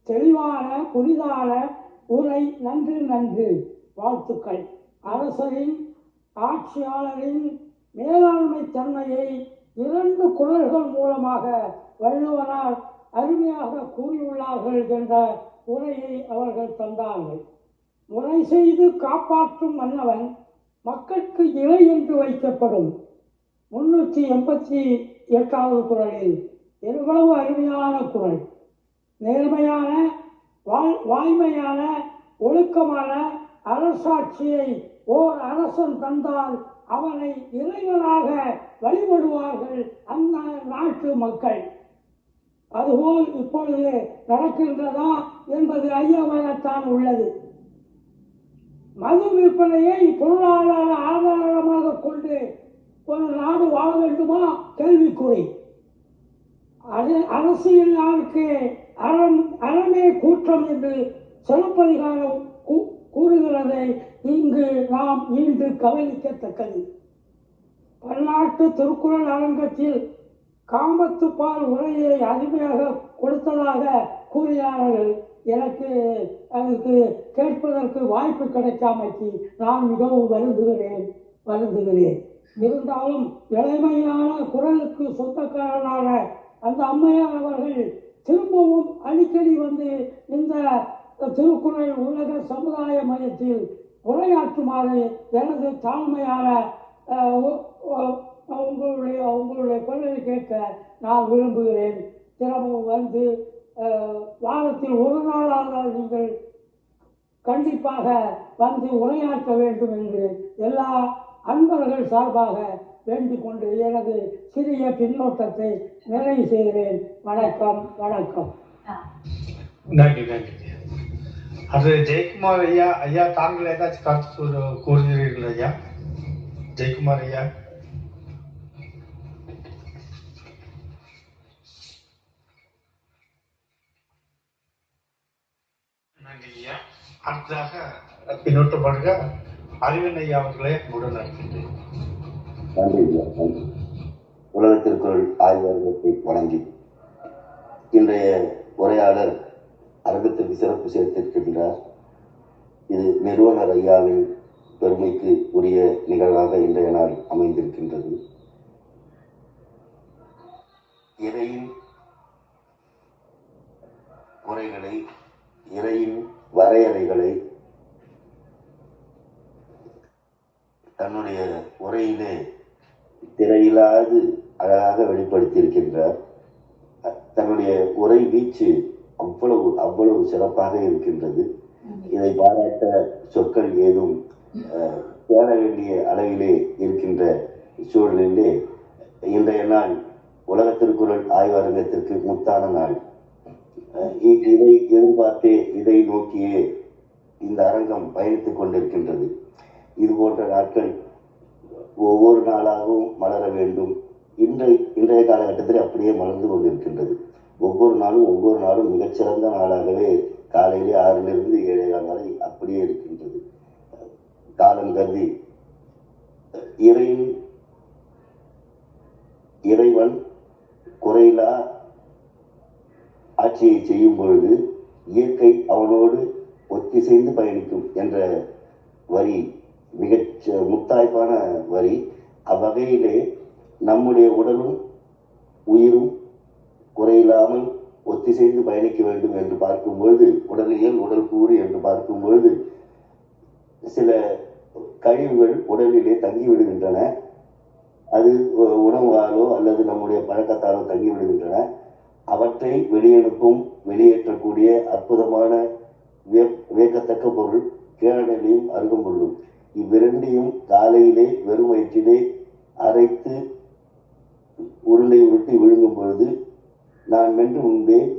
தெளிவான புரிதான உரை நன்று நன்று. வாழ்த்துக்கள். அரசரின் ஆட்சியாளரின் மேலாண்மை தன்மையை 2 குரல்கள் மூலமாக வள்ளுவனார் அருமையாக கூறியுள்ளார்கள் என்ற உரையை அவர்கள் தந்தார்கள். முறை செய்து காப்பாற்றும் மன்னவன் மக்களுக்கு இறை என்று வைக்கப்படும். 388வது குரலில் எவ்வளவு அருமையான குரல். நேர்மையான வாய்மையான ஒழுக்கமான அரசாட்சியை ஓர் அரசன் தந்தால் அவனை இறைவனாக வழிபடுவார்கள் அந்த நாட்டு மக்கள். அதுபோல் இப்பொழுது நடக்கின்றதா என்பது ஐயமாகத்தான் உள்ளது. மது விற்பனையை பொருளாதார ஆதாரமாக கொண்டு ஒரு நாடு வாழ வேண்டுமா? கேள்விக்குறி. அரசியல் நாளுக்கு அறமே கூற்றம் என்று சிலப்பதிகாரம் கூறுகிறதை இங்கு நாம் ஈண்டு கவனிக்கத்தக்கது. பன்னாட்டு திருக்குறள் அரங்கத்தில் காமத்துப்பால் உரையை அருமையாக கொடுத்ததாக கூறினார்கள். எனக்கு அதற்கு கேட்பதற்கு வாய்ப்பு கிடைக்காமைக்கு நான் மிகவும் வருந்துகிறேன். இருந்தாலும் இளமையான குரலுக்கு சொந்தக்காரனான அந்த அம்மையார் அவர்கள் திரும்பவும் அடிக்கடி வந்து இந்த திருக்குறள் உலக சமுதாய மையத்தில் உரையாற்றுமாறு எனது தாழ்மையான உங்களுடைய குரலை கேட்க நான் விரும்புகிறேன். திரும்பவும் வந்து வாரத்தில் ஒரு நாளாக நீங்கள் கண்டிப்பாக வந்து உரையாற்ற வேண்டும் என்று எல்லா அன்பர்கள் சார்பாக வேண்டிக் கொண்டு எனது சிறிய பின்னோட்டத்தை நிறைவு செய்கிறேன். வணக்கம். நன்றி. அது ஜெயக்குமார் ஐயா தாங்கள் ஏதாச்சும் கருத்து கூறுகிறீர்கள் ஐயா? ஜெயக்குமார் ஐயா. நன்றி ஐயா. அடுத்ததாக பின்னோட்டப்படுக அறிவன் ஐயா அவர்களே உடன் நடக்கின்றேன். நன்றி ஐயா. நன்றி. உலக திருக்குறள் ஆய்வகத்தை வணங்கி இன்றைய உரையாடல் அரங்கத்திற்கு சிறப்பு சேர்த்திருக்கின்றார். இது நிறுவனர் ஐயாவின் பெருமைக்கு உரிய நிகழ்வாக இன்றைய நாள் அமைந்திருக்கின்றது. இறையின் குறைகளை, இறையின் வரையறைகளை தன்னுடைய உரையிலே திரையில்லாது அழகாக வெளிப்படுத்தியிருக்கின்றார். தன்னுடைய உரை வீச்சு அவ்வளவு சிறப்பாக இருக்கின்றது. இதை பாராட்ட சொற்கள் ஏதும் தேட வேண்டிய அளவிலே இருக்கின்ற சூழலிலே இன்றைய நாள் உலக திருக்குறள் ஆய்வரங்கத்திற்கு முத்தான நாள். இதை எதிர்பார்த்தே, இதை நோக்கியே இந்த அரங்கம் பயணித்துக் கொண்டிருக்கின்றது. இது போன்ற நாட்கள் ஒவ்வொரு நாளாகவும் மலர வேண்டும். இன்றைய காலகட்டத்தில் அப்படியே மலர்ந்து கொண்டிருக்கின்றது. ஒவ்வொரு நாளும் மிகச்சிறந்த நாளாகவே காலையிலே 6 to 7 வரை அப்படியே இருக்கின்றது. காலம் கருதி இறைவன் குறையிலா ஆட்சியை செய்யும் பொழுது இயற்கை அவனோடு ஒத்திசைந்து பயணிக்கும் என்ற வரி மிக முத்தாய்ப்பான வரி. அவ்வகையிலே நம்முடைய உடலும் உயிரும் குறையில்லாமல் ஒத்திசைந்து பயணிக்க வேண்டும் என்று பார்க்கும்பொழுது, உடலியல் உடல் கூறு என்று பார்க்கும்பொழுது சில கழிவுகள் உடலிலே தங்கிவிடுகின்றன. அது உணவாலோ அல்லது நம்முடைய பழக்கத்தாலோ தங்கிவிடுகின்றன. அவற்றை வெளியேற்றக்கூடிய அற்புதமான வியக்கத்தக்க பொருள் கேழலையும் அருகம்புல்லும். இவ்விரண்டையும் காலையிலே வெறும் வயிற்றிலே அரைத்து உருண்டை உருட்டி விழுங்கும் பொழுது நான் மென்று உண்பேன்.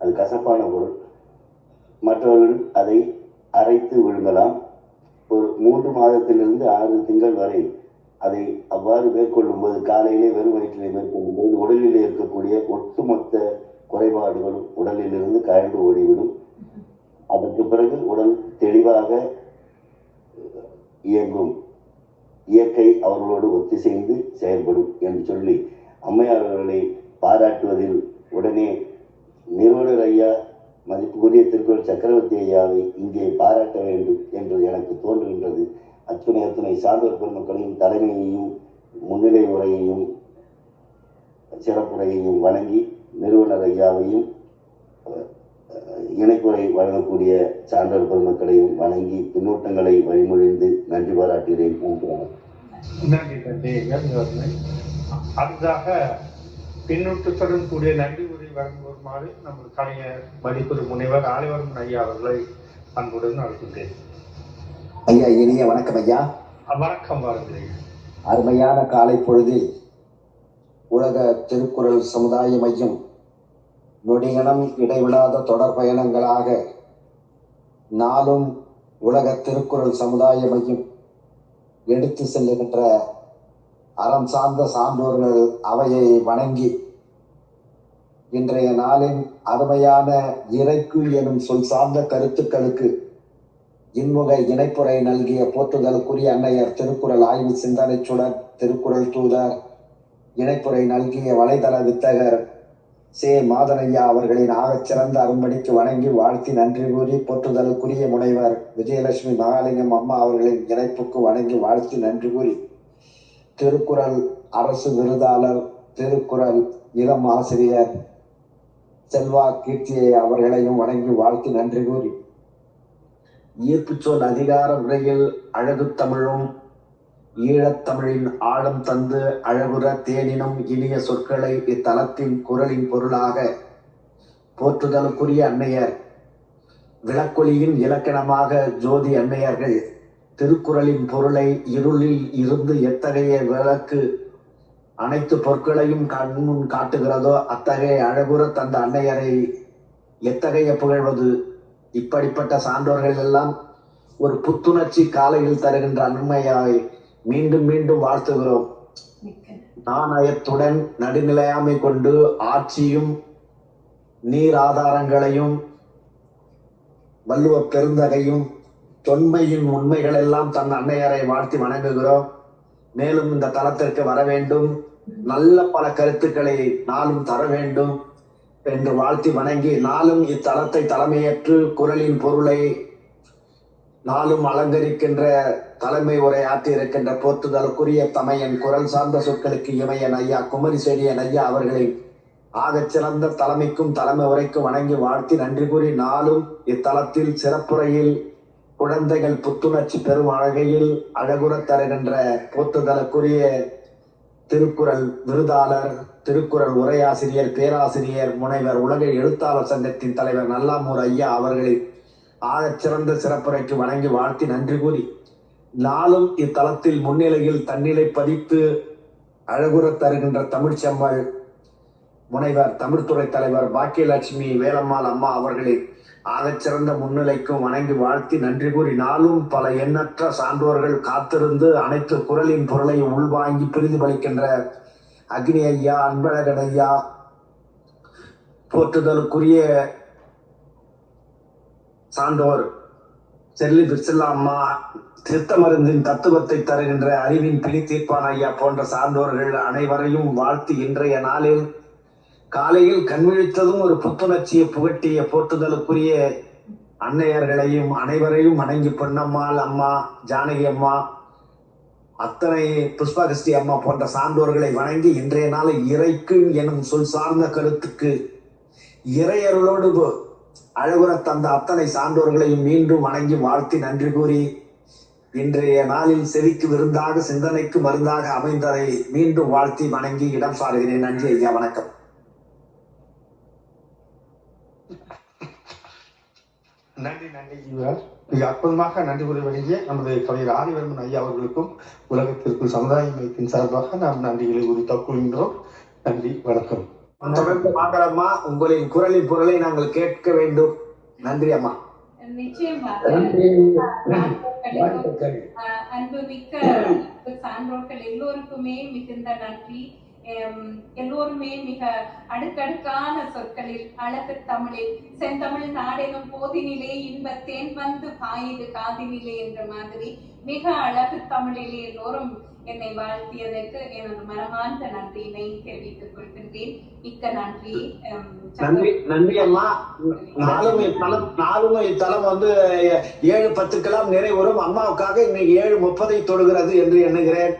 அது கசப்பான பொருள். மற்றவர்கள் அதை அரைத்து விழுங்கலாம். ஒரு 3 மாதத்திலிருந்து 6 திங்கள் வரை அதை அவ்வாறு மேற்கொள்ளும் போது, காலையிலே வெறும் வயிற்றிலே மேற்கொள்ளும் போது உடலிலே இருக்கக்கூடிய ஒட்டுமொத்த குறைபாடுகளும் உடலிலிருந்து கழன்று ஓடிவிடும். அதற்கு பிறகு உடல் தெளிவாக இயங்கும். இயற்கை அவர்களோடு ஒத்திசைந்து செயல்படும் என்று சொல்லி அம்மையார் அவர்களை பாராட்டுவதில் உடனே நிறுவனர் ஐயா, மதிப்புக்குரிய திருக்குறள் சக்கரவர்த்தி ஐயாவை இங்கே பாராட்ட வேண்டும் என்று எனக்கு தோன்றுகின்றது. அத்துணை சான்றோர் பெருமக்களின் தலைமையையும் முன்னிலை உரையையும் சிறப்புரையையும் வணங்கி நிறுவனர் ஐயாவையும் இணைப்புரை வழங்கக்கூடிய சான்றோர் பெருமக்களையும் வணங்கி பின்னூட்டங்களை வழிமொழிந்து நன்றி பாராட்டுகிறேன். அடுத்ததாக பின்னூட்டத்துடன் கூடிய நன்றி உரை வழங்குமாறு நமது கலைஞர் மதிப்புறு முனைவர் ஆலிவர்மன் ஐயா அவர்களை அன்புடன் அழைக்கின்றேன். ஐயா, இனிய வணக்கம் ஐயா. வணக்கம். வாருங்கள். அருமையான காலை பொழுதில் உலக திருக்குறள் சமுதாய மையம் நொடிகணம் இடைவிடாத தொடர் பயணங்களாக நாளும் உலக திருக்குறள் சமுதாய மையம் எடுத்து செல்லுகின்ற அறம் சார்ந்த சான்றோர்கள் அவையை வணங்கி இன்றைய நாளின் அருமையான இறைக்கு எனும் சொல் சார்ந்த கருத்துக்களுக்கு இன்முக இணைப்புரை நல்கிய போற்றுதலுக்குரிய அன்னையர் திருக்குறள் ஆய்வு சிந்தனை சுடர் திருக்குறள் தூதர் இணைப்புரை நல்கிய வலைதள வித்தகர் மாதனையா அவர்களின் ஆகச்சிறந்த அரும்பணிக்கு வணங்கி வாழ்த்தி நன்றி கூறி போற்றுதலுக்குரிய முனைவர் விஜயலட்சுமி மகாலிங்கம் அம்மா அவர்களின் இணைப்புக்கு வணங்கி வாழ்த்தி நன்றி கூறி திருக்குறள் அரசு விருதாளர் திருக்குறள் இளம் ஆசிரியர் செல்வா கீர்த்தியை அவர்களையும் வணங்கி வாழ்த்தி நன்றி கூறி ஈர்ப்பு சொல் அதிகார உரையில் அழகு தமிழும் ஈழத்தமிழின் ஆழம் தந்து அழகுற தேனினும் இனிய சொற்களை இத்தலத்தின் குரலின் பொருளாக போற்றுதலுக்குரிய அன்னையர் விளக்கொலியின் இலக்கணமாக ஜோதி அன்னையர்கள் திருக்குறளின் பொருளை இருளில் இருந்து எத்தகைய விளக்கு அனைத்து பொருட்களையும் கண்முன் காட்டுகிறதோ அத்தகைய அழகுற தந்த அன்னையரை எத்தகைய புகழ்வது. இப்படிப்பட்ட சான்றோர்கள் எல்லாம் ஒரு புத்துணர்ச்சி காலையில் தருகின்ற அன்மையாய் மீண்டும் மீண்டும் வாழ்த்துகிறோம். நாணயத்துடன் நடுநிலையாமை கொண்டு ஆட்சியும் நீர் ஆதாரங்களையும் வள்ளுவ பெருந்தகையும் தொன்மையின் உண்மைகள் எல்லாம் தன் அன்னையரை வாழ்த்தி வணங்குகிறோம். மேலும் இந்த தளத்திற்கு வர வேண்டும், நல்ல பல கருத்துக்களை நாளும் தர வேண்டும் என்று வாழ்த்தி வணங்கி நாளும் இத்தலத்தை தலைமையேற்று குறளின் பொருளை நாளும் அலங்கரிக்கின்ற தலைமை உரையாற்றி இருக்கின்ற போற்றுதலுக்குரிய தமையன் குரல் சார்ந்த சொற்களுக்கு இமையன் ஐயா குமரி செடியன் ஐயா அவர்களின் ஆகச்சிறந்த தலைமைக்கும் தலைமை உரைக்கும் வணங்கி வாழ்த்தி நன்றி கூறி நாளும் இத்தலத்தில் சிறப்புரையில் குழந்தைகள் புத்துணர்ச்சி பெறும் வகையில் அழகுற தருகின்ற போற்றுதலுக்குரிய திருக்குறள் விருதாளர் திருக்குறள் உரையாசிரியர் பேராசிரியர் முனைவர் உலக எழுத்தாளர் சங்கத்தின் தலைவர் நல்லாமூர் ஐயா அவர்களின் ஆகச்சிறந்த சிறப்புரைக்கு வணங்கி வாழ்த்தி நன்றி கூறி நாளும் இத்தலத்தில் முன்னிலையில் தன்னிலை பதித்து அழகுற தருகின்ற தமிழ்ச்செம்மல் முனைவர் தமிழ்துறை தலைவர் பாக்கியலட்சுமி வேலம்மாள் அம்மா அவர்களின் ஆகச்சிறந்த முன்னிலைக்கும் வணங்கி வாழ்த்தி நன்றி கூறி நாளும் பல எண்ணற்ற சான்றோர்கள் காத்திருந்து அனைத்து குறளின் பொருளை உள்வாங்கி பிரதிபலிக்கின்ற அக்னி ஐயா அன்பழகன் ஐயா போற்றுதலுக்குரிய சான்றோர் செல்லி பிர்சில்லா அம்மா சித்த மருந்தின் தத்துவத்தை தருகின்ற அறிவின் பிடி தீர்ப்பான் ஐயா போன்ற சான்றோர்கள் அனைவரையும் வாழ்த்தி இன்றைய நாளில் காலையில் கண்விழித்ததும் ஒரு புத்துணர்ச்சியை புகட்டிய போற்றுதலுக்குரிய அன்னையர்களையும் அனைவரையும் வணங்கி பொன்னம்மாள் அம்மா ஜானகி அம்மா அத்தனை புஷ்பகிருஷ்டி அம்மா போன்ற சான்றோர்களை வணங்கி இன்றைய நாள் இறைக்கு எனும் சொல் சார்ந்த கருத்துக்கு இறையர்களோடு அழகுற தந்த அத்தனை சான்றோர்களையும் மீண்டும் வணங்கி வாழ்த்தி நன்றி கூறி இன்றைய நாளில் செவிக்கு விருந்தாக சிந்தனைக்கு மருந்தாக அமைந்ததை மீண்டும் வாழ்த்தி வணங்கி இடம் சாருகிறேன். நன்றி ஐயா, வணக்கம். நன்றி மிக அற்புதமாக நன்றி கூறி வழங்கிய நமது கவிஞர் ஆதிவர்மன் ஐயா அவர்களுக்கும் உலகத்திற்கும் சமுதாய மையத்தின் சார்பாக நாம் நன்றிகளை உரித்தாக் கொள்கின்றோம். நன்றி, வணக்கம். தொடர்ந்து வாங்கலம்மா, உங்களின் குரலின் பொருளை நாங்கள் கேட்க வேண்டும். நன்றி அம்மா. நிச்சயமாக அன்புமிக்க சான்றோர்கள் எல்லோருக்குமே மிகுந்த நன்றி. எல்லோருமே மிக அடுக்கடுக்கான சொற்களில் அழகு தமிழில் செந்தமிழ் நாடெனும் போதினிலே இன்பத்தேன் வந்து பாயுது காதினிலே என்ற மாதிரி மிக அழகு தமிழிலே எல்லோரும் என்னை வாழ்த்தியதற்கு எனது மனமார்ந்த நன்றியினை தெரிவித்துக் கொள்கின்றேன். மிக்க நன்றி. நன்றி அம்மா. நாளும் இத்தலம் வந்து 7:10 நிறைவுறும். அம்மாவுக்காக இன்னைக்கு 7:30 தொழுகிறது என்று எண்ணுகிறேன்.